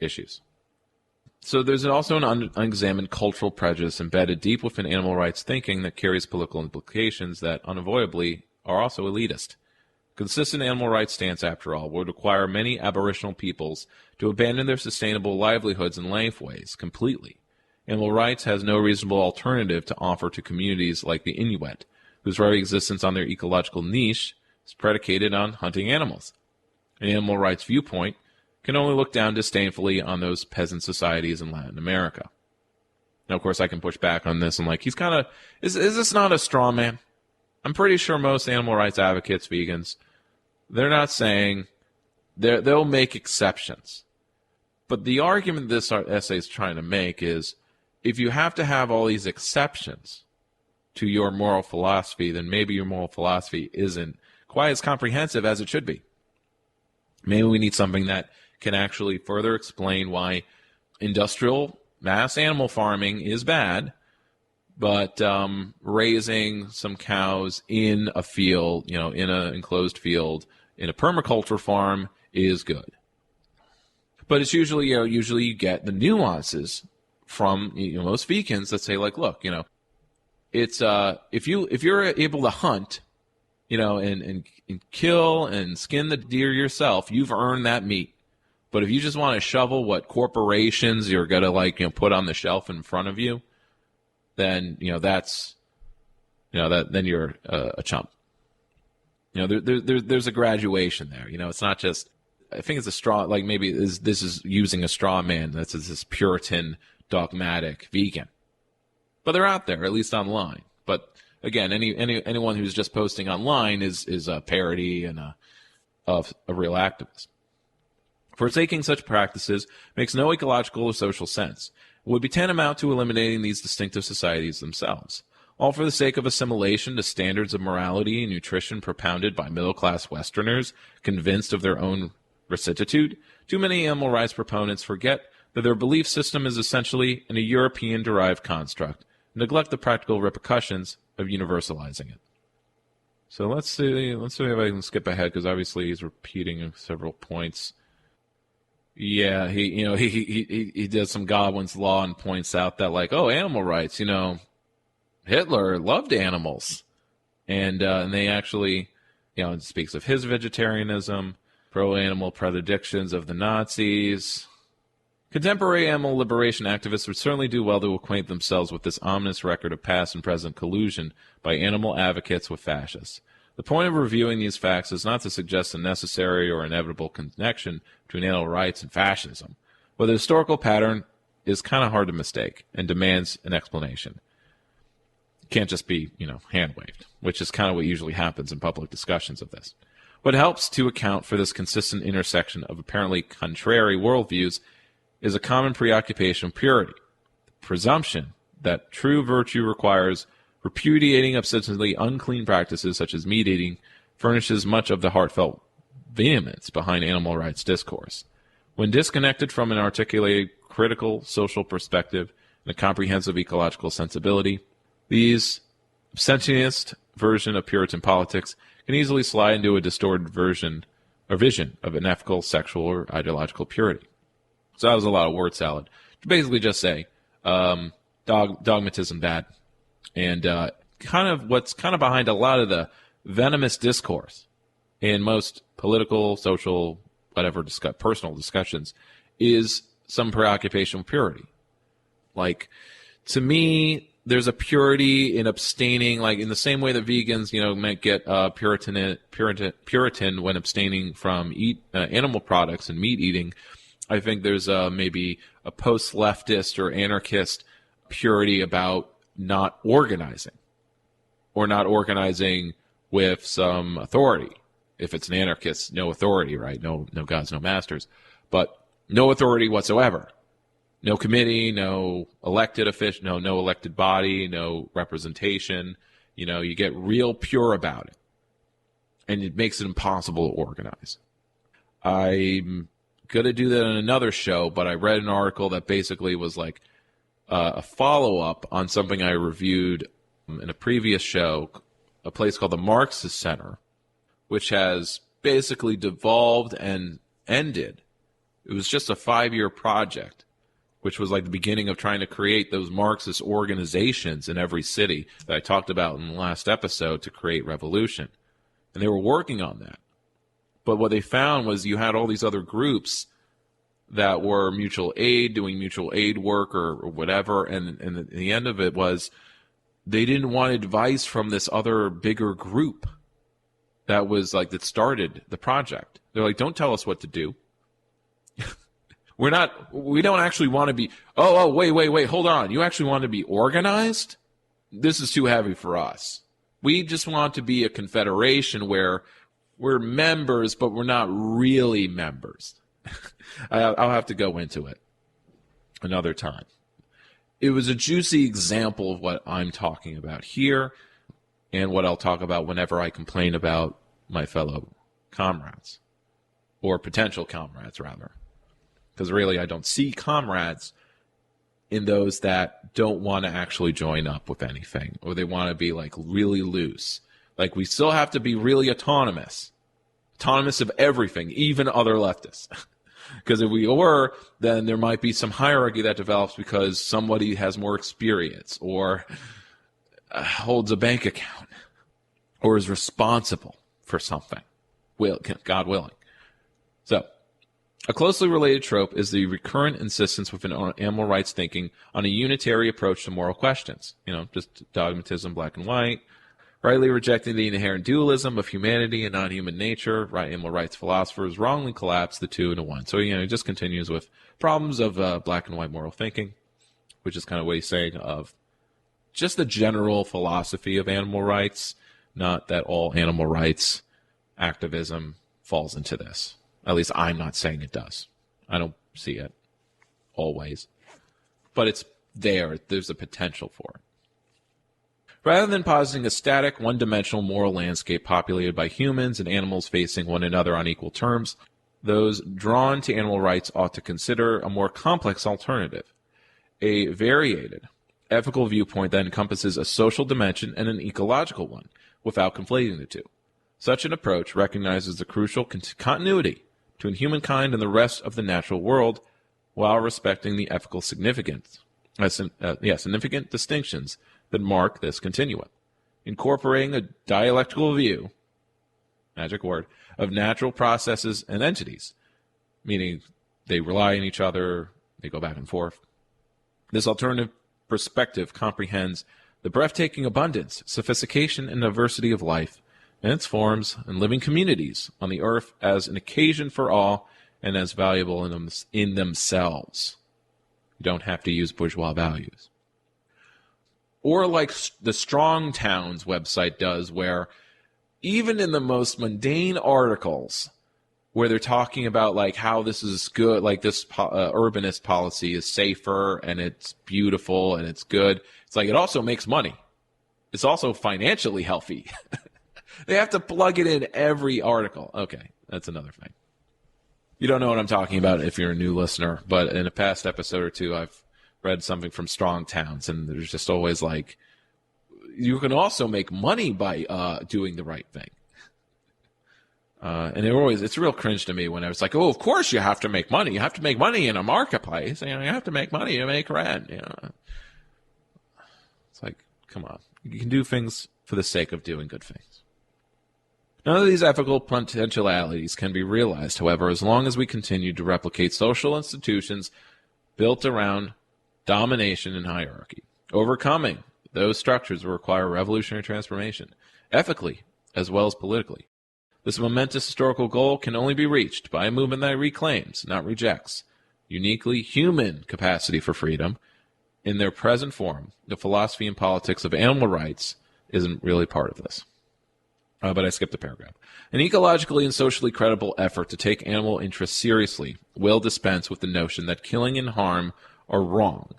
issues. So there's also an unexamined cultural prejudice embedded deep within animal rights thinking that carries political implications that unavoidably are also elitist. Consistent animal rights stance, after all, would require many aboriginal peoples to abandon their sustainable livelihoods and lifeways completely. Animal rights has no reasonable alternative to offer to communities like the Inuit, whose very existence on their ecological niche is predicated on hunting animals. An animal rights viewpoint can only look down disdainfully on those peasant societies in Latin America. Now, of course, I can push back on this and he's kind of, is this not a straw man? I'm pretty sure most animal rights advocates, vegans, they're not saying, they'll make exceptions. But the argument this essay is trying to make is, if you have to have all these exceptions to your moral philosophy, then maybe your moral philosophy isn't quite as comprehensive as it should be. Maybe we need something that can actually further explain why industrial mass animal farming is bad, but raising some cows in a field, in an enclosed field, in a permaculture farm is good. But it's usually, you get the nuances from most vegans that say look, it's if you're able to hunt, and kill and skin the deer yourself, you've earned that meat. But if you just want to shovel what corporations you're gonna put on the shelf in front of you, then then you're a chump. There's a graduation there. It's not just. I think it's a straw. Maybe this is using a straw man. That's this Puritan, dogmatic vegan. But they're out there, at least online. But again, anyone who's just posting online is a parody and of a real activist. Forsaking such practices makes no ecological or social sense. It would be tantamount to eliminating these distinctive societies themselves, all for the sake of assimilation to standards of morality and nutrition propounded by middle-class Westerners convinced of their own rectitude. Too many animal rights proponents forget that their belief system is essentially a European-derived construct, and neglect the practical repercussions of universalizing it. So let's see if I can skip ahead, because obviously he's repeating several points. Yeah, he does some Godwin's Law and points out that, like, animal rights, Hitler loved animals. And they actually, it speaks of his vegetarianism, pro-animal predictions of the Nazis. Contemporary animal liberation activists would certainly do well to acquaint themselves with this ominous record of past and present collusion by animal advocates with fascists. The point of reviewing these facts is not to suggest a necessary or inevitable connection between animal rights and fascism, but the historical pattern is kind of hard to mistake and demands an explanation. It can't just be, hand-waved, which is kind of what usually happens in public discussions of this. What helps to account for this consistent intersection of apparently contrary worldviews is a common preoccupation with purity, the presumption that true virtue requires repudiating obsessively unclean practices such as meat eating furnishes much of the heartfelt vehemence behind animal rights discourse. When disconnected from an articulated critical social perspective and a comprehensive ecological sensibility, these abstentionist version of Puritan politics can easily slide into a distorted version or vision of unethical sexual or ideological purity. So that was a lot of word salad. To basically just say, dogmatism bad. And kind of what's kind of behind a lot of the venomous discourse in most political, social, whatever, personal discussions is some preoccupation with purity. Like, to me, there's a purity in abstaining, like in the same way that vegans, might get Puritan when abstaining from animal products and meat eating. I think there's maybe a post-leftist or anarchist purity about not organizing, or not organizing with some authority. If it's an anarchist, no authority, right? No gods, no masters, but no authority whatsoever. No committee, no elected official, no elected body, no representation. You get real pure about it, and it makes it impossible to organize. I'm going to do that in another show, but I read an article that basically was like a follow-up on something I reviewed in a previous show, a place called the Marxist Center, which has basically devolved and ended. It was just a 5-year project, which was like the beginning of trying to create those Marxist organizations in every city that I talked about in the last episode to create revolution. And they were working on that. But what they found was you had all these other groups that were mutual aid, doing mutual aid work or whatever, and the end of it was they didn't want advice from this other bigger group that was like that started the project. They're like, don't tell us what to do. We don't actually want to be, wait, hold on. You actually want to be organized? This is too heavy for us. We just want to be a confederation where we're members, but we're not really members. I'll have to go into it another time. It was a juicy example of what I'm talking about here and what I'll talk about whenever I complain about my fellow comrades, or potential comrades, rather. Because really, I don't see comrades in those that don't want to actually join up with anything, or they want to be like really loose. Like, we still have to be really autonomous of everything, even other leftists. Because if we were, then there might be some hierarchy that develops because somebody has more experience, or holds a bank account, or is responsible for something, God willing. So, a closely related trope is the recurrent insistence within animal rights thinking on a unitary approach to moral questions. Just dogmatism, black and white, rightly rejecting the inherent dualism of humanity and non-human nature. Animal rights philosophers wrongly collapse the two into one. So, it just continues with problems of black and white moral thinking, which is kind of what he's saying of just the general philosophy of animal rights, not that all animal rights activism falls into this. At least I'm not saying it does. I don't see it always. But it's there. There's a potential for it. Rather than positing a static, one-dimensional moral landscape populated by humans and animals facing one another on equal terms, those drawn to animal rights ought to consider a more complex alternative, a variated, ethical viewpoint that encompasses a social dimension and an ecological one, without conflating the two. Such an approach recognizes the crucial continuity between humankind and the rest of the natural world, while respecting the ethical significant distinctions that mark this continuum. Incorporating a dialectical view, magic word, of natural processes and entities, meaning they rely on each other, they go back and forth. This alternative perspective comprehends the breathtaking abundance, sophistication, and diversity of life and its forms and living communities on the earth as an occasion for awe and as valuable in themselves. You don't have to use bourgeois values. Or like the Strong Towns website does, where even in the most mundane articles where they're talking about like how this is good, like this urbanist policy is safer and it's beautiful and it's good, it's like it also makes money. It's also financially healthy. They have to plug it in every article. Okay, that's another thing. You don't know what I'm talking about if you're a new listener, but in a past episode or two, I've read something from Strong Towns, and there's just always like, you can also make money by doing the right thing. And it's real cringe to me when I was like, oh, of course you have to make money. You have to make money in a marketplace. You have to make money to make rent. It's like, come on. You can do things for the sake of doing good things. None of these ethical potentialities can be realized, however, as long as we continue to replicate social institutions built around domination and hierarchy. Overcoming those structures will require revolutionary transformation, ethically as well as politically. This momentous historical goal can only be reached by a movement that reclaims, not rejects, uniquely human capacity for freedom. In their present form, the philosophy and politics of animal rights isn't really part of this. But I skipped a paragraph. An ecologically and socially credible effort to take animal interests seriously will dispense with the notion that killing and harm are wrong,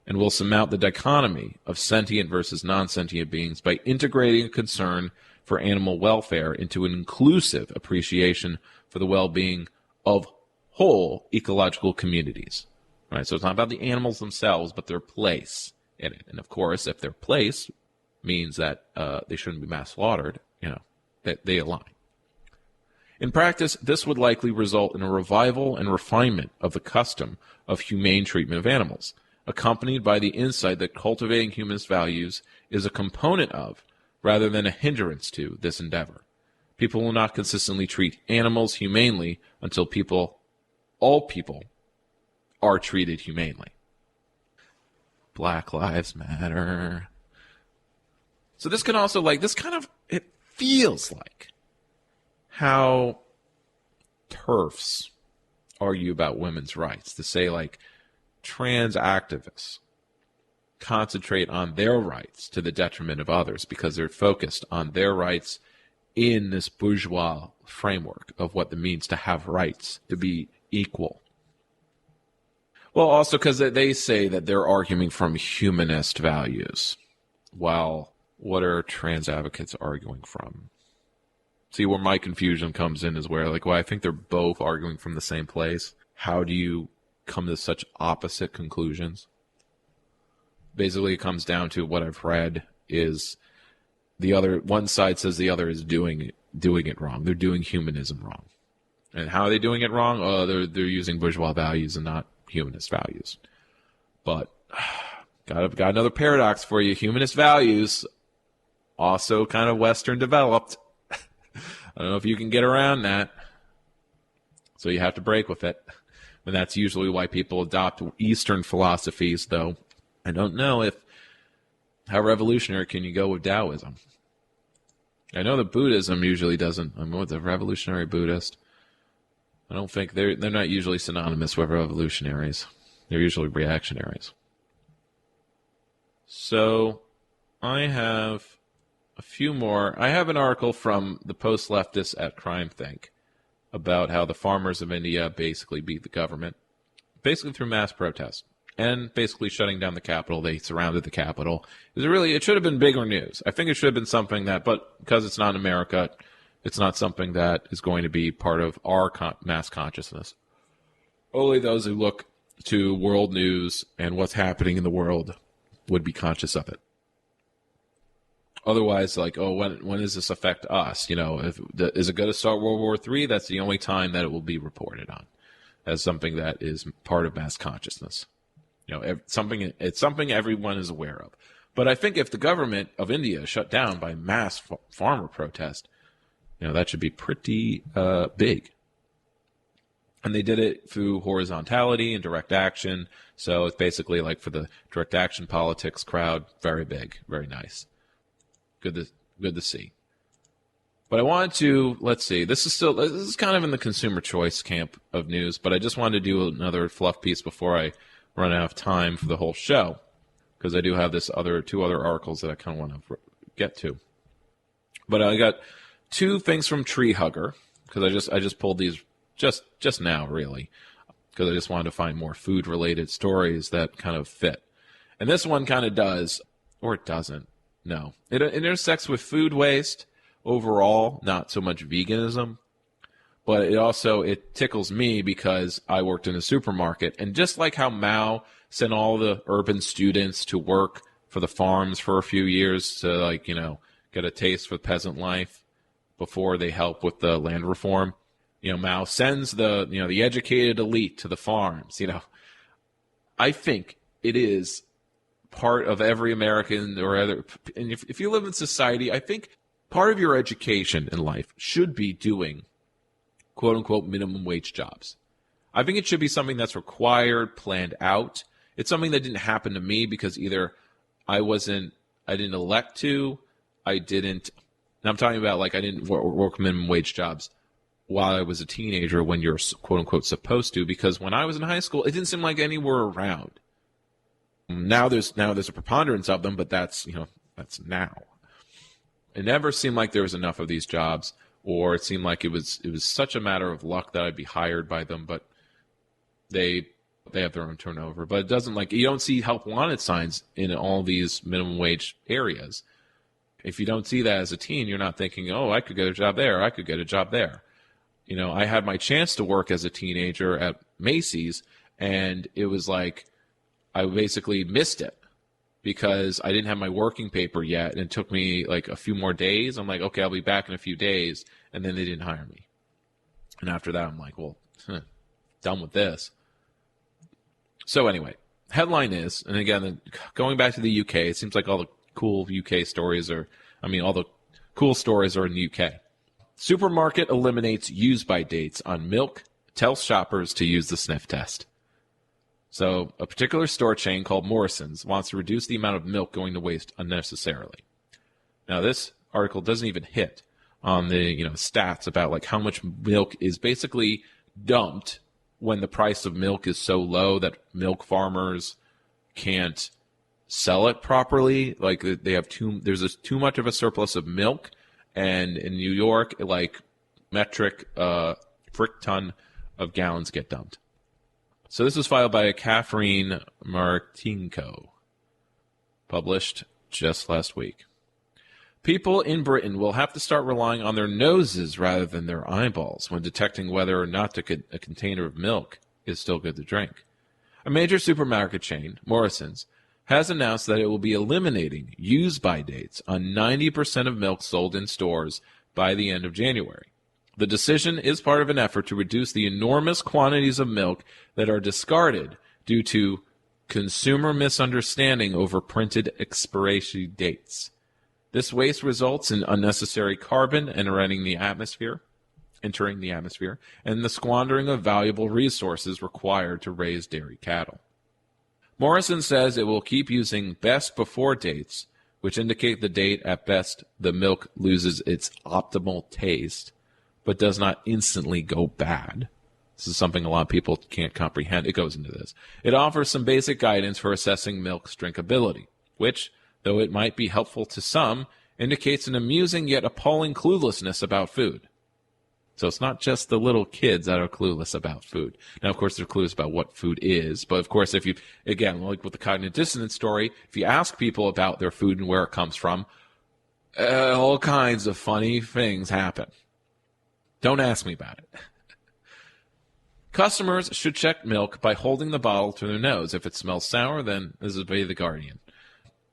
and will surmount the dichotomy of sentient versus non-sentient beings by integrating a concern for animal welfare into an inclusive appreciation for the well-being of whole ecological communities. Right? So it's not about the animals themselves, but their place in it. And of course, if their place means that they shouldn't be mass slaughtered, that they align. In practice, this would likely result in a revival and refinement of the custom of humane treatment of animals, accompanied by the insight that cultivating humanist values is a component of, rather than a hindrance to, this endeavor. People will not consistently treat animals humanely until all people, are treated humanely. Black Lives Matter. So this can also, it feels like how TERFs argue about women's rights. To say, trans activists concentrate on their rights to the detriment of others because they're focused on their rights in this bourgeois framework of what it means to have rights, to be equal. Well, also because they say that they're arguing from humanist values, while what are trans advocates arguing from? See, where my confusion comes in is where, I think they're both arguing from the same place. How do you come to such opposite conclusions? Basically, it comes down to what I've read is one side says the other is doing it wrong. They're doing humanism wrong. And how are they doing it wrong? Oh, they're using bourgeois values and not humanist values. But got another paradox for you. Humanist values, also kind of Western developed. I don't know if you can get around that. So you have to break with it. And that's usually why people adopt Eastern philosophies, though. I don't know how revolutionary can you go with Taoism. I know that Buddhism usually doesn't. I'm with a revolutionary Buddhist. I don't think they're not usually synonymous with revolutionaries. They're usually reactionaries. So I have a few more. I have an article from the post-leftists at CrimeThink about how the farmers of India basically beat the government, basically through mass protest, and basically shutting down the Capitol. They surrounded the Capitol. It should have been bigger news. I think it should have been something that, but because it's not in America, it's not something that is going to be part of our mass consciousness. Only those who look to world news and what's happening in the world would be conscious of it. Otherwise, like, oh, when does this affect us? You know, is it going to start World War III? That's the only time that it will be reported on as something that is part of mass consciousness. You know, it's something everyone is aware of. But I think if the government of India shut down by mass farmer protest, you know, that should be pretty big. And they did it through horizontality and direct action. So it's basically like for the direct action politics crowd, very big, very nice. Good to see. But I wanted to, let's see, this is kind of in the consumer choice camp of news, but I just wanted to do another fluff piece before I run out of time for the whole show, because I do have two other articles that I kind of want to get to. But I got two things from Tree Hugger, because I just pulled these just now, really, because I just wanted to find more food-related stories that kind of fit. And this one kind of does, or it doesn't. No. It intersects with food waste overall, not so much veganism. But it tickles me because I worked in a supermarket. And just like how Mao sent all the urban students to work for the farms for a few years to, like, you know, get a taste for peasant life before they help with the land reform, you know, Mao sends the educated elite to the farms, you know. I think it is part of every American or other, and if you live in society, I think part of your education in life should be doing quote-unquote minimum wage jobs. I think it should be something that's required, planned out. It's something that didn't happen to me because either I didn't elect to, and I'm talking about, like, I didn't work minimum wage jobs while I was a teenager when you're quote-unquote supposed to, because when I was in high school, it didn't seem like any were around. Now there's a preponderance of them, but that's now. It never seemed like there was enough of these jobs, or it seemed like it was such a matter of luck that I'd be hired by them, but they have their own turnover. But it doesn't, like, you don't see help wanted signs in all these minimum wage areas. If you don't see that as a teen, you're not thinking, oh, I could get a job there, I could get a job there. You know, I had my chance to work as a teenager at Macy's, and it was like I basically missed it because I didn't have my working paper yet, and it took me like a few more days. I'm like, okay, I'll be back in a few days, and then they didn't hire me. And after that, I'm like, well, done with this. So anyway, headline is, and again, going back to the UK, it seems like all the cool UK stories all the cool stories are in the UK. Supermarket eliminates use-by dates on milk, tells shoppers to use the sniff test. So a particular store chain called Morrison's wants to reduce the amount of milk going to waste unnecessarily. Now, this article doesn't even hit on the stats about like how much milk is basically dumped when the price of milk is so low that milk farmers can't sell it properly. Like there's too much of a surplus of milk, and in New York, like metric frick ton of gallons get dumped. So this was filed by Catherine Martinko, published just last week. People in Britain will have to start relying on their noses rather than their eyeballs when detecting whether or not a container of milk is still good to drink. A major supermarket chain, Morrison's, has announced that it will be eliminating use-by dates on 90% of milk sold in stores by the end of January. The decision is part of an effort to reduce the enormous quantities of milk that are discarded due to consumer misunderstanding over printed expiration dates. This waste results in unnecessary carbon entering the atmosphere, and the squandering of valuable resources required to raise dairy cattle. Morrison says it will keep using best before dates, which indicate the date at best the milk loses its optimal taste, but does not instantly go bad. This is something a lot of people can't comprehend. It goes into this. It offers some basic guidance for assessing milk's drinkability, which, though it might be helpful to some, indicates an amusing yet appalling cluelessness about food. So it's not just the little kids that are clueless about food. Now, of course, they're clueless about what food is. But, of course, if you, again, like with the cognitive dissonance story, if you ask people about their food and where it comes from, all kinds of funny things happen. Don't ask me about it. Customers should check milk by holding the bottle to their nose. If it smells sour, then this is by The Guardian.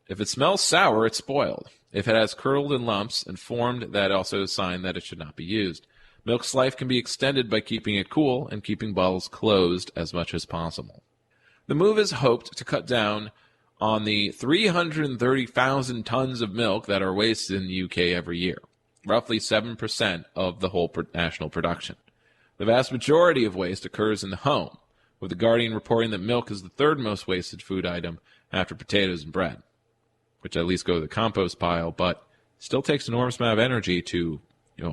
If it smells sour, it's spoiled. If it has curdled in lumps and formed, that also is a sign that it should not be used. Milk's life can be extended by keeping it cool and keeping bottles closed as much as possible. The move is hoped to cut down on the 330,000 tons of milk that are wasted in the UK every year, roughly 7% of the whole national production. The vast majority of waste occurs in the home, with The Guardian reporting that milk is the third most wasted food item after potatoes and bread, which at least go to the compost pile, but still takes an enormous amount of energy to,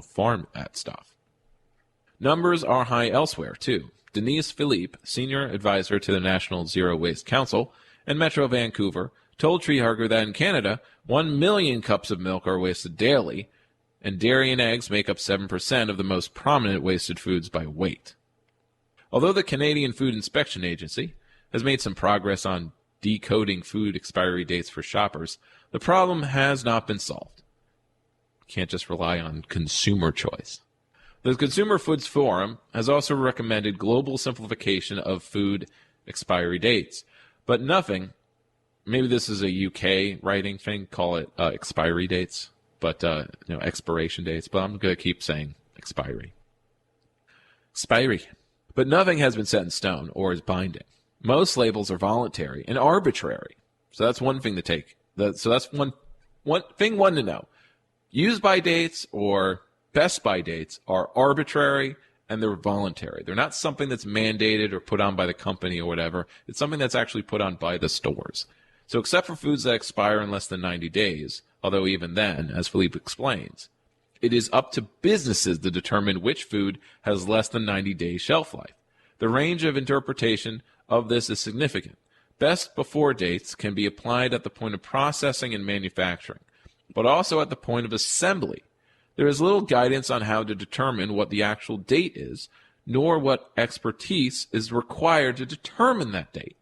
farm that stuff. Numbers are high elsewhere, too. Denise Philippe, senior advisor to the National Zero Waste Council and Metro Vancouver, told Tree Hugger that in Canada, 1 million cups of milk are wasted daily, and dairy and eggs make up 7% of the most prominent wasted foods by weight. Although the Canadian Food Inspection Agency has made some progress on decoding food expiry dates for shoppers, the problem has not been solved. You can't just rely on consumer choice. The Consumer Foods Forum has also recommended global simplification of food expiry dates, but nothing, maybe this is a UK writing thing, call it expiry dates, but expiration dates, but I'm going to keep saying expiry. Expiry. But nothing has been set in stone or is binding. Most labels are voluntary and arbitrary. So that's one thing to take. So that's one thing to know. Use by dates or best by dates are arbitrary and they're voluntary. They're not something that's mandated or put on by the company or whatever. It's something that's actually put on by the stores. So except for foods that expire in less than 90 days, although even then, as Philippe explains, it is up to businesses to determine which food has less than 90 days shelf life. The range of interpretation of this is significant. Best before dates can be applied at the point of processing and manufacturing, but also at the point of assembly. There is little guidance on how to determine what the actual date is, nor what expertise is required to determine that date.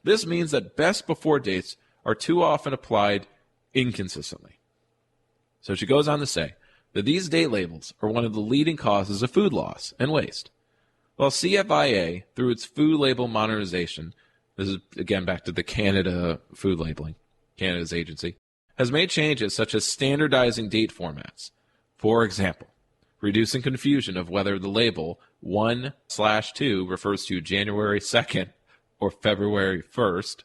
This means that best before dates are too often applied inconsistently. So she goes on to say that these date labels are one of the leading causes of food loss and waste. While CFIA, through its food label modernization, this is again back to the Canada food labeling, Canada's agency, has made changes such as standardizing date formats. For example, reducing confusion of whether the label 1/2 refers to January 2nd or February 1st.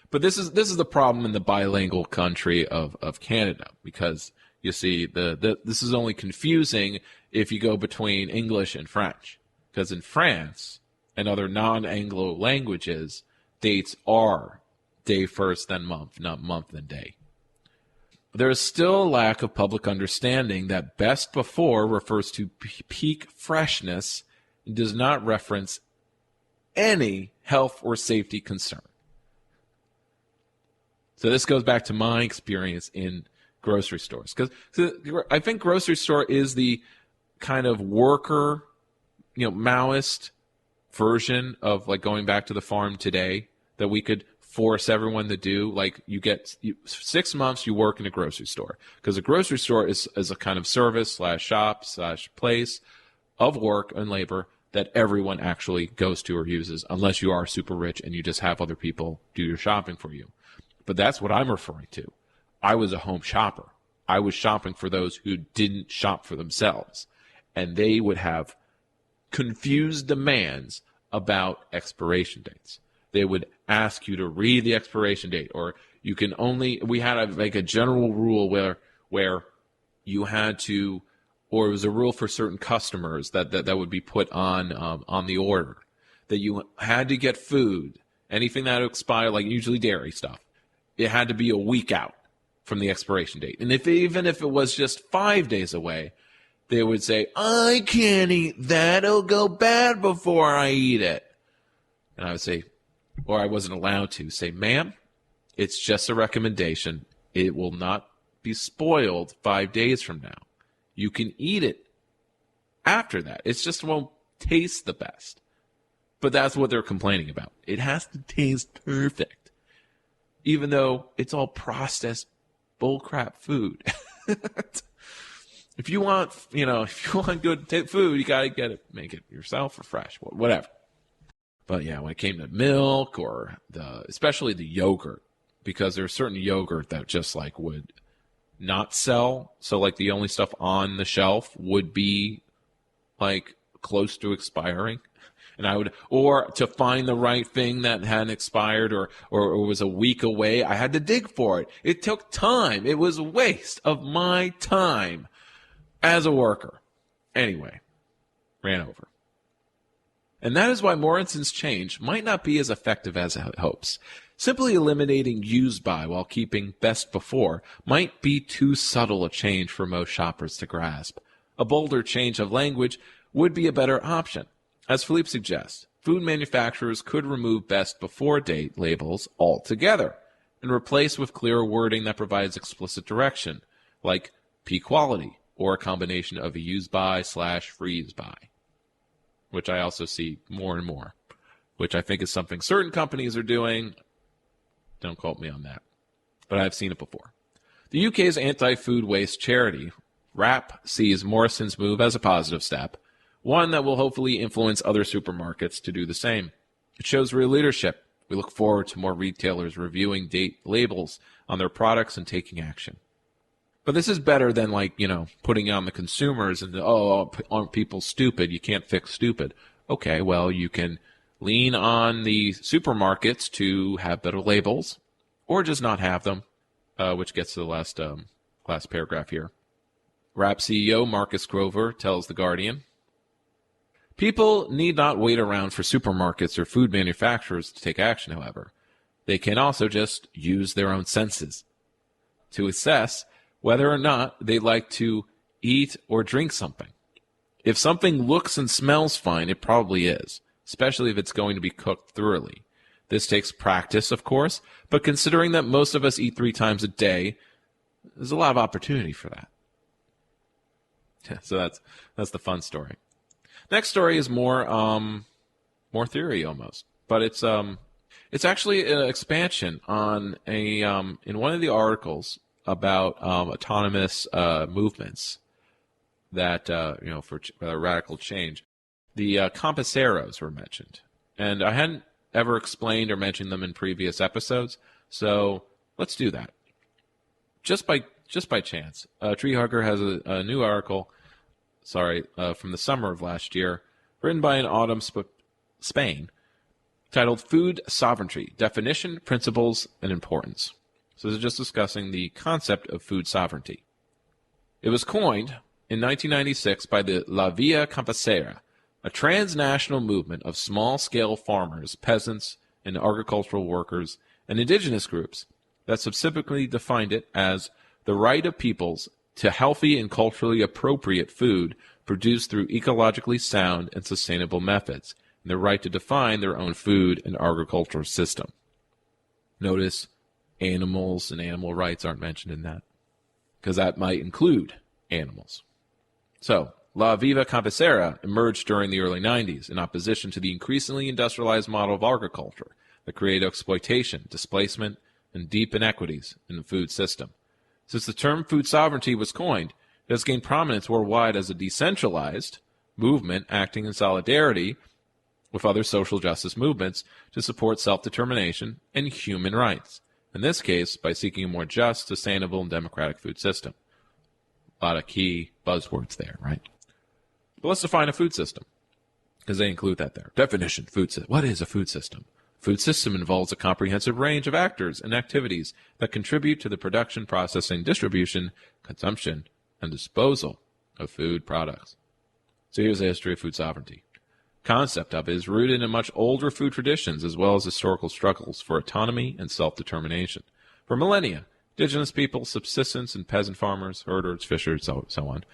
But this is the problem in the bilingual country of Canada, because you see this is only confusing if you go between English and French. Because in France and other non-Anglo languages, dates are day first, then month, not month then day. There is still a lack of public understanding that best before refers to peak freshness and does not reference any health or safety concern. So this goes back to my experience in grocery stores. Because I think grocery store is the kind of worker, Maoist version of like going back to the farm today that we could force everyone to do. Like 6 months you work in a grocery store, because a grocery store is a kind of service / shop / place of work and labor that everyone actually goes to or uses, unless you are super rich and you just have other people do your shopping for you. But that's what I'm referring to. I was a home shopper. I was shopping for those who didn't shop for themselves, and they would have confused demands about expiration dates. They would ask you to read the expiration date, or you can only, we had a general rule where you had to, or it was a rule for certain customers that would be put on the order, that you had to get food, anything that would expire, like usually dairy stuff, it had to be a week out from the expiration date. And even if it was just 5 days away, they would say, I can't eat that. It'll go bad before I eat it. And I would say, or I wasn't allowed to say, ma'am, it's just a recommendation. It will not be spoiled 5 days from now. You can eat it after that. It just won't taste the best. But that's what they're complaining about. It has to taste perfect, even though it's all processed bullcrap food. If you want good food, you gotta make it yourself or fresh, whatever. But yeah, when it came to milk or especially the yogurt, because there's certain yogurt that just like would not sell. So like the only stuff on the shelf would be like close to expiring. And I would, or to find the right thing that hadn't expired or was a week away, I had to dig for it. It took time. It was a waste of my time as a worker. Anyway, ran over. And that is why Morrison's change might not be as effective as it hopes. Simply eliminating use by while keeping best before might be too subtle a change for most shoppers to grasp. A bolder change of language would be a better option. As Philippe suggests, food manufacturers could remove best before date labels altogether and replace with clearer wording that provides explicit direction, like P quality or a combination of a use by / freeze by, which I also see more and more, which I think is something certain companies are doing. Don't quote me on that, but I've seen it before. The UK's anti-food waste charity, WRAP, sees Morrison's move as a positive step, one that will hopefully influence other supermarkets to do the same. It shows real leadership. We look forward to more retailers reviewing date labels on their products and taking action. But this is better than putting on the consumers and aren't people stupid? You can't fix stupid. Okay, well, you can lean on the supermarkets to have better labels or just not have them, which gets to the last paragraph here. WRAP CEO Marcus Grover tells The Guardian, people need not wait around for supermarkets or food manufacturers to take action, however. They can also just use their own senses to assess whether or not they like to eat or drink something. If something looks and smells fine, it probably is, especially if it's going to be cooked thoroughly. This takes practice, of course, but considering that most of us eat 3 times a day, there's a lot of opportunity for that. So that's the fun story. Next story is more theory almost, but it's actually an expansion on in one of the articles about autonomous movements that for radical change. The Campaseros were mentioned, and I hadn't ever explained or mentioned them in previous episodes, so let's do that. Just by chance, Tree Hugger has a new article. From the summer of last year, written by an Autumn Spain, titled Food Sovereignty, Definition, Principles, and Importance. So this is just discussing the concept of food sovereignty. It was coined in 1996 by the La Via Campesera, a transnational movement of small-scale farmers, peasants, and agricultural workers, and indigenous groups that specifically defined it as the right of peoples to healthy and culturally appropriate food produced through ecologically sound and sustainable methods, and the right to define their own food and agricultural system. Notice animals and animal rights aren't mentioned in that, because that might include animals. So, La Viva Campesera emerged during the early 90s in opposition to the increasingly industrialized model of agriculture that created exploitation, displacement, and deep inequities in the food system. Since the term food sovereignty was coined, it has gained prominence worldwide as a decentralized movement acting in solidarity with other social justice movements to support self-determination and human rights, in this case by seeking a more just, sustainable, and democratic food system. A lot of key buzzwords there, right? But let's define a food system, because they include that there. Definition, food system. What is a food system? Food system involves a comprehensive range of actors and activities that contribute to the production, processing, distribution, consumption, and disposal of food products. So here's the history of food sovereignty. Concept of it is rooted in much older food traditions as well as historical struggles for autonomy and self-determination. For millennia, indigenous people, subsistence and peasant farmers, herders, fishers, so on,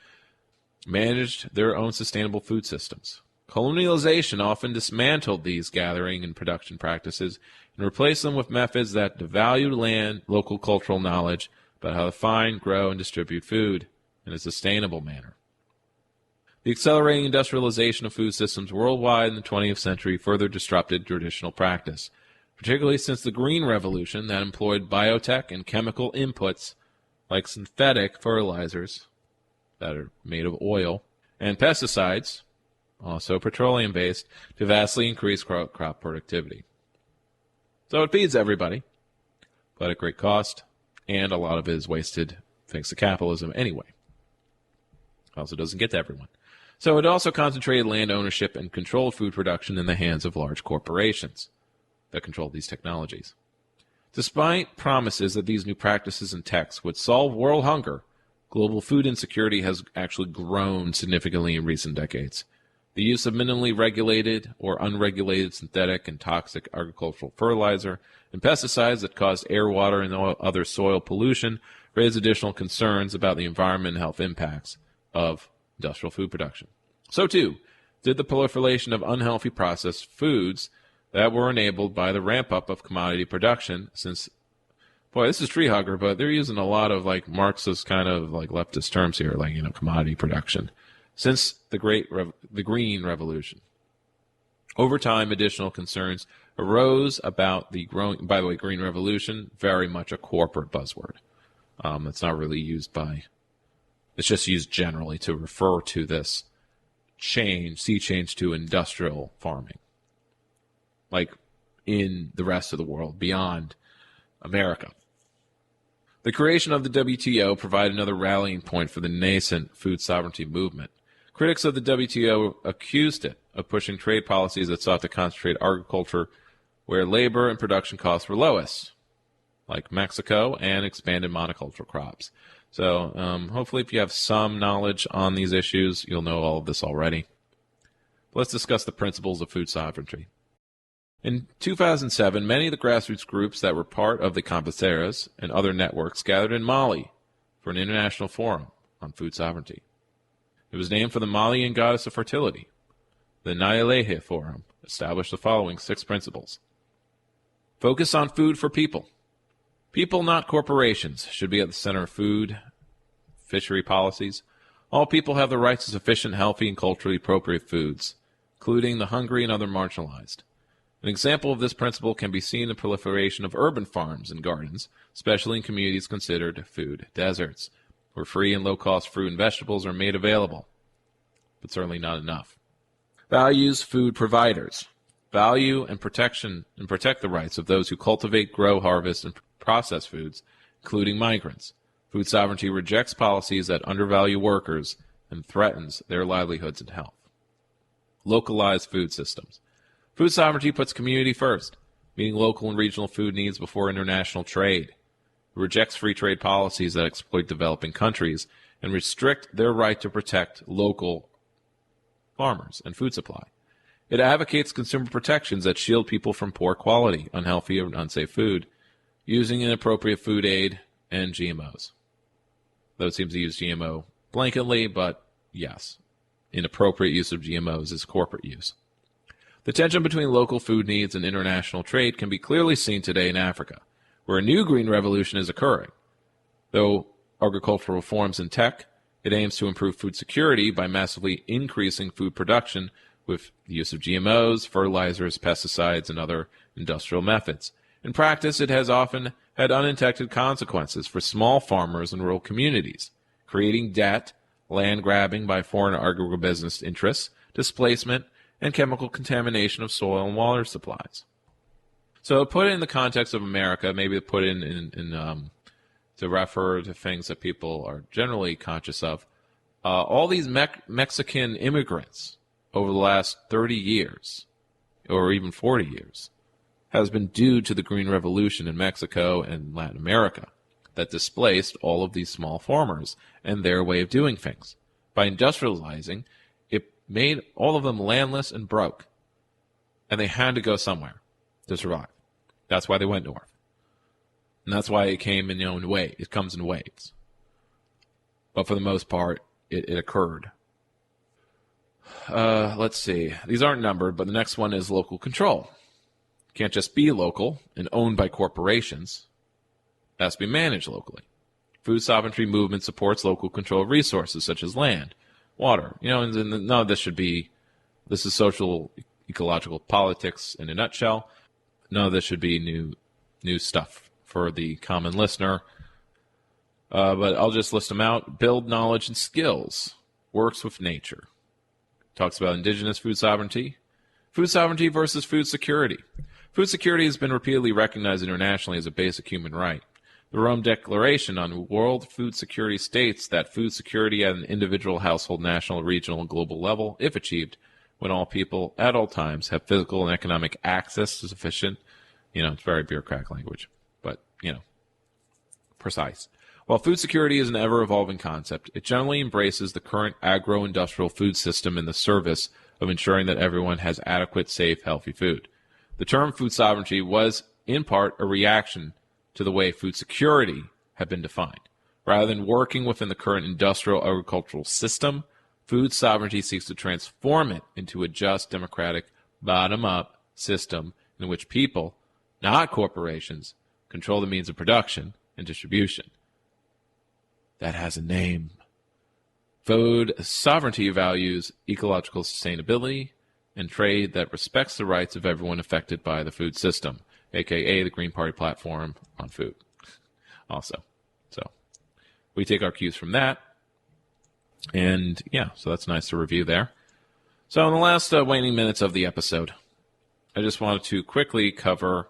managed their own sustainable food systems. Colonialization often dismantled these gathering and production practices and replaced them with methods that devalued land, local cultural knowledge about how to find, grow, and distribute food in a sustainable manner. The accelerating industrialization of food systems worldwide in the 20th century further disrupted traditional practice, particularly since the Green Revolution that employed biotech and chemical inputs like synthetic fertilizers that are made of oil and pesticides, also petroleum-based, to vastly increase crop productivity. So it feeds everybody. but at great cost, and a lot of it is wasted thanks to capitalism anyway. Also doesn't get to everyone. So it also concentrated land ownership and controlled food production in the hands of large corporations that controlled these technologies. Despite promises that these new practices and techs would solve world hunger, global food insecurity has actually grown significantly in recent decades. The use of minimally regulated or unregulated synthetic and toxic agricultural fertilizer and pesticides that cause air, water, and other soil pollution raise additional concerns about the environment and health impacts of industrial food production. So, too, did the proliferation of unhealthy processed foods that were enabled by the ramp-up of commodity production since, boy, this is tree hugger, but they're using a lot of, like, Marxist kind of, like, leftist terms here, like, commodity production, since the Green Revolution. Over time, additional concerns arose about the growing, by the way, Green Revolution, very much a corporate buzzword. It's not really used by, it's just used generally to refer to this sea change to industrial farming, like in the rest of the world beyond America. The creation of the WTO provided another rallying point for the nascent food sovereignty movement. Critics of the WTO accused it of pushing trade policies that sought to concentrate agriculture where labor and production costs were lowest, like Mexico, and expanded monoculture crops. So hopefully if you have some knowledge on these issues, you'll know all of this already. Let's discuss the principles of food sovereignty. In 2007, many of the grassroots groups that were part of the Compaceras and other networks gathered in Mali for an international forum on food sovereignty. It was named for the Malian goddess of fertility. The Nyalehe Forum established the following 6 principles. Focus on food for people. People, not corporations, should be at the center of food, fishery policies. All people have the right to sufficient, healthy, and culturally appropriate foods, including the hungry and other marginalized. An example of this principle can be seen in the proliferation of urban farms and gardens, especially in communities considered food deserts, where free and low-cost fruit and vegetables are made available, but certainly not enough. Values food providers. Value and protect the rights of those who cultivate, grow, harvest, and process foods, including migrants. Food sovereignty rejects policies that undervalue workers and threatens their livelihoods and health. Localized food systems. Food sovereignty puts community first, meeting local and regional food needs before international trade. It rejects free trade policies that exploit developing countries and restrict their right to protect local farmers and food supply. It advocates consumer protections that shield people from poor quality, unhealthy, or unsafe food, using inappropriate food aid and GMOs. Though it seems to use GMO blanketly, but yes, inappropriate use of GMOs is corporate use. The tension between local food needs and international trade can be clearly seen today in Africa, where a new green revolution is occurring. Though agricultural reforms in tech, it aims to improve food security by massively increasing food production with the use of GMOs, fertilizers, pesticides, and other industrial methods. In practice, it has often had unintended consequences for small farmers and rural communities, creating debt, land grabbing by foreign agribusiness interests, displacement, and chemical contamination of soil and water supplies. So put it in the context of America, maybe put it in to refer to things that people are generally conscious of. All these Mexican immigrants over the last 30 years, or even 40 years, has been due to the Green Revolution in Mexico and Latin America that displaced all of these small farmers and their way of doing things. By industrializing, it made all of them landless and broke, and they had to go somewhere to survive. That's why they went north. And that's why it came in it comes in waves. But for the most part, it occurred. Let's see. These aren't numbered, but the next one is local control. It can't just be local and owned by corporations. It has to be managed locally. Food sovereignty movement supports local control of resources such as land, water. And none of this this is social ecological politics in a nutshell. None of this should be new stuff for the common listener. But I'll just list them out. Build knowledge and skills. Works with nature. Talks about indigenous food sovereignty. Food sovereignty versus food security. Food security has been repeatedly recognized internationally as a basic human right. The Rome Declaration on World Food Security states that food security at an individual, household, national, regional, and global level, if achieved, when all people at all times have physical and economic access to sufficient, it's very bureaucratic language, but, precise. While food security is an ever-evolving concept, it generally embraces the current agro-industrial food system in the service of ensuring that everyone has adequate, safe, healthy food. The term food sovereignty was, in part, a reaction to the way food security had been defined. Rather than working within the current industrial agricultural system, food sovereignty seeks to transform it into a just, democratic, bottom-up system in which people, not corporations, control the means of production and distribution. That has a name. Food sovereignty values ecological sustainability and trade that respects the rights of everyone affected by the food system, a.k.a. the Green Party platform on food. Also. So we take our cues from that. And, so that's nice to review there. So in the last waning minutes of the episode, I just wanted to quickly cover,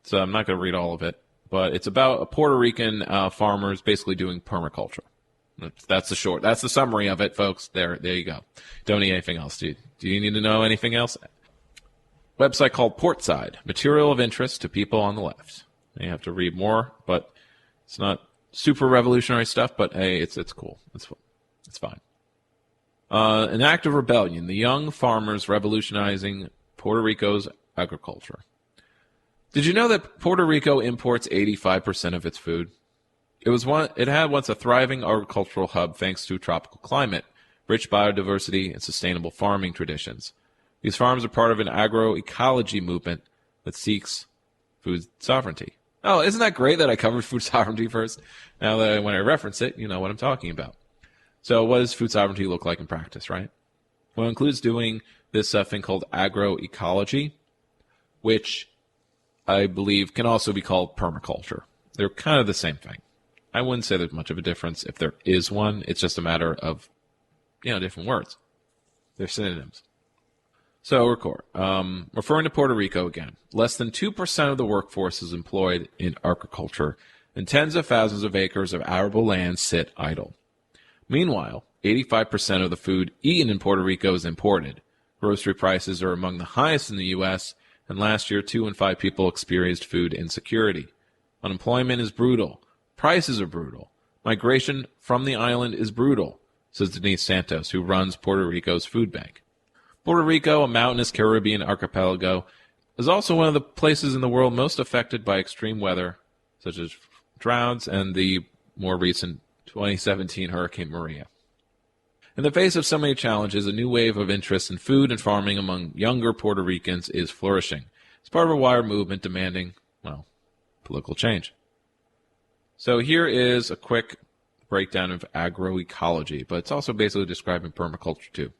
so I'm not going to read all of it, but it's about a Puerto Rican farmers basically doing permaculture. That's the summary of it, folks. There you go. Don't need anything else. Do you need to know anything else? Website called Portside, material of interest to people on the left. You have to read more, but it's not super revolutionary stuff, but hey, it's cool. It's fine. An act of rebellion, the young farmers revolutionizing Puerto Rico's agriculture. Did you know that Puerto Rico imports 85% of its food? It had once a thriving agricultural hub thanks to a tropical climate, rich biodiversity, and sustainable farming traditions. These farms are part of an agroecology movement that seeks food sovereignty. Oh, isn't that great that I covered food sovereignty first? Now that when I reference it, you know what I'm talking about. So what does food sovereignty look like in practice, right? Well, it includes doing this thing called agroecology, which I believe can also be called permaculture. They're kind of the same thing. I wouldn't say there's much of a difference. If there is one, it's just a matter of, different words. They're synonyms. So, referring to Puerto Rico again, less than 2% of the workforce is employed in agriculture, and tens of thousands of acres of arable land sit idle. Meanwhile, 85% of the food eaten in Puerto Rico is imported. Grocery prices are among the highest in the U.S., and last year 2 in 5 people experienced food insecurity. Unemployment is brutal. Prices are brutal. Migration from the island is brutal, says Denise Santos, who runs Puerto Rico's food bank. Puerto Rico, a mountainous Caribbean archipelago, is also one of the places in the world most affected by extreme weather, such as droughts and the more recent 2017 Hurricane Maria. In the face of so many challenges, a new wave of interest in food and farming among younger Puerto Ricans is flourishing. It's part of a wider movement demanding, political change. So here is a quick breakdown of agroecology, but it's also basically describing permaculture too.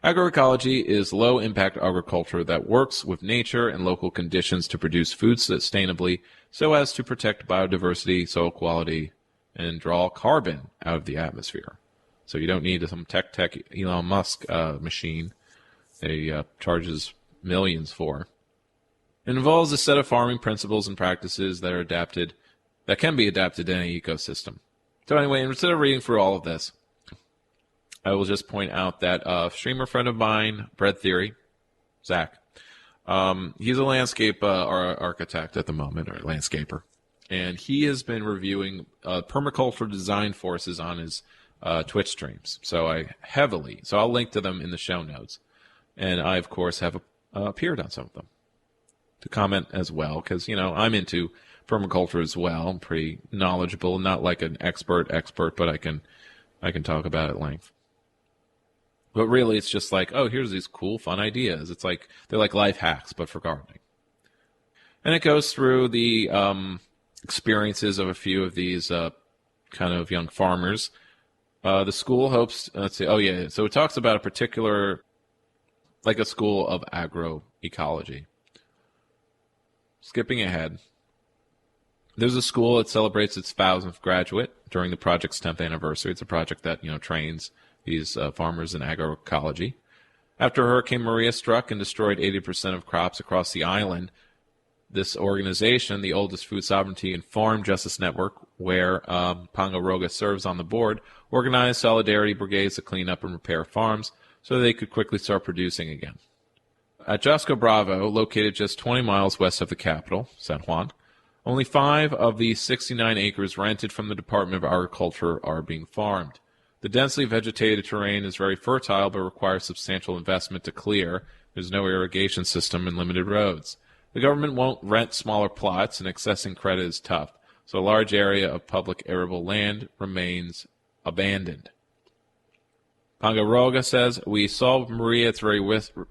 Agroecology is low-impact agriculture that works with nature and local conditions to produce food sustainably so as to protect biodiversity, soil quality, and draw carbon out of the atmosphere. So you don't need some tech Elon Musk machine that he charges millions for. It involves a set of farming principles and practices that can be adapted to any ecosystem. So anyway, instead of reading through all of this, I will just point out that a streamer friend of mine, Bread Theory, Zach, he's a landscape architect at the moment, or landscaper, and he has been reviewing permaculture design forces on his Twitch streams. So I'll link to them in the show notes. And I, of course, have appeared on some of them to comment as well, because, I'm into permaculture as well. I'm pretty knowledgeable, not like an expert, but I can talk about it at length. But really, it's just like, here's these cool, fun ideas. It's like they're like life hacks, but for gardening. And it goes through the experiences of a few of these kind of young farmers. The school hopes, so it talks about a particular, like a school of agroecology. Skipping ahead. There's a school that celebrates its 1000th graduate during the project's 10th anniversary. It's a project that, trains these farmers in agroecology. After Hurricane Maria struck and destroyed 80% of crops across the island, This organization, the oldest food sovereignty and farm justice network, where Pongaroga serves on the board, organized solidarity brigades to clean up and repair farms so they could quickly start producing again. At Josco Bravo, located just 20 miles west of the capital, San Juan, only 5 of the 69 acres rented from the Department of Agriculture are being farmed. The densely vegetated terrain is very fertile but requires substantial investment to clear. There's no irrigation system and limited roads. The government won't rent smaller plots, and accessing credit is tough, so a large area of public arable land remains abandoned. Pongaroga says, we saw Maria, it's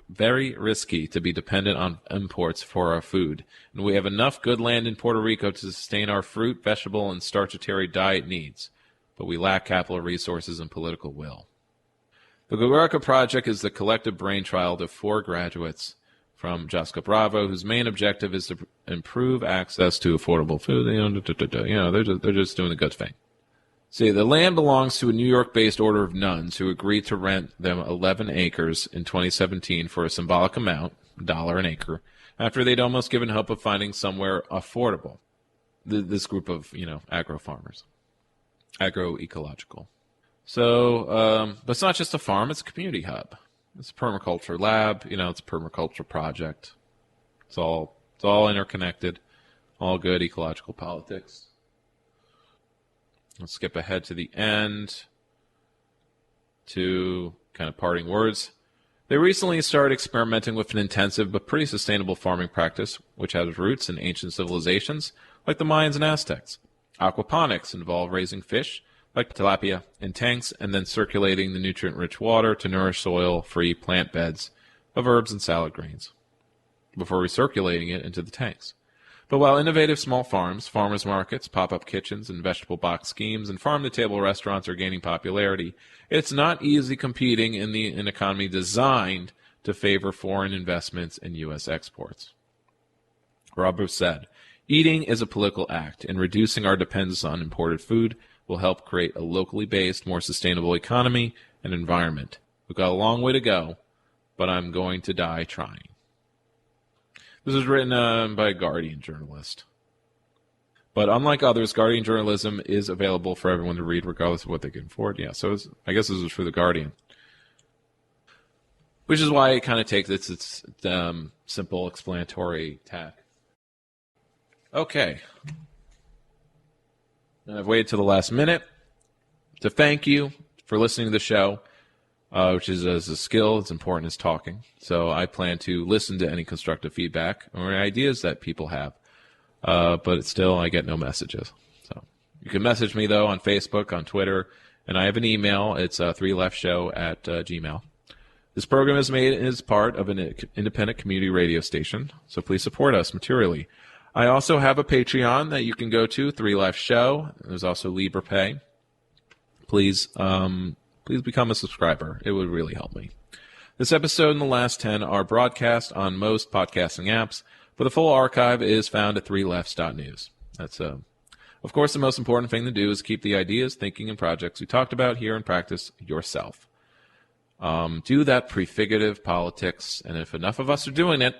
very risky to be dependent on imports for our food, and we have enough good land in Puerto Rico to sustain our fruit, vegetable, and starchetary diet needs, but we lack capital resources and political will. The Agroecology project is the collective brainchild of 4 graduates from Josco Bravo, whose main objective is to improve access to affordable food. They're just doing a good thing. See, the land belongs to a New York-based order of nuns who agreed to rent them 11 acres in 2017 for a symbolic amount, $1 an acre, after they'd almost given hope of finding somewhere affordable. This group of, agro-farmers. Agroecological. So, but it's not just a farm, it's a community hub. It's a permaculture lab, it's a permaculture project. It's all interconnected, all good ecological politics. Let's skip ahead to the end to kind of parting words. They recently started experimenting with an intensive but pretty sustainable farming practice, which has roots in ancient civilizations like the Mayans and Aztecs. Aquaponics involve raising fish, like tilapia, in tanks and then circulating the nutrient-rich water to nourish soil-free plant beds of herbs and salad greens before recirculating it into the tanks. But while innovative small farms, farmers markets, pop-up kitchens, and vegetable box schemes and farm-to-table restaurants are gaining popularity, it's not easy competing in an economy designed to favor foreign investments in U.S. exports. Robert said, eating is a political act, and reducing our dependence on imported food will help create a locally based, more sustainable economy and environment. We've got a long way to go, but I'm going to die trying. This was written by a Guardian journalist. But unlike others, Guardian journalism is available for everyone to read regardless of what they can afford. Yeah, so I guess this was for the Guardian. Which is why it kind of takes its simple explanatory tack. Okay. And I've waited till the last minute to thank you for listening to the show, which is as a skill as important as talking. So I plan to listen to any constructive feedback or ideas that people have, but still I get no messages. So you can message me, though, on Facebook, on Twitter, and I have an email. It's 3leftshow@gmail. This program is made as part of an independent community radio station, so please support us materially. I also have a Patreon that you can go to, 3 Left Show. There's also LibrePay. Please become a subscriber. It would really help me. This episode and the last 10 are broadcast on most podcasting apps, but the full archive is found at 3lefts.news. That's of course, the most important thing to do is keep the ideas, thinking, and projects we talked about here in practice yourself. Do that prefigurative politics, and if enough of us are doing it,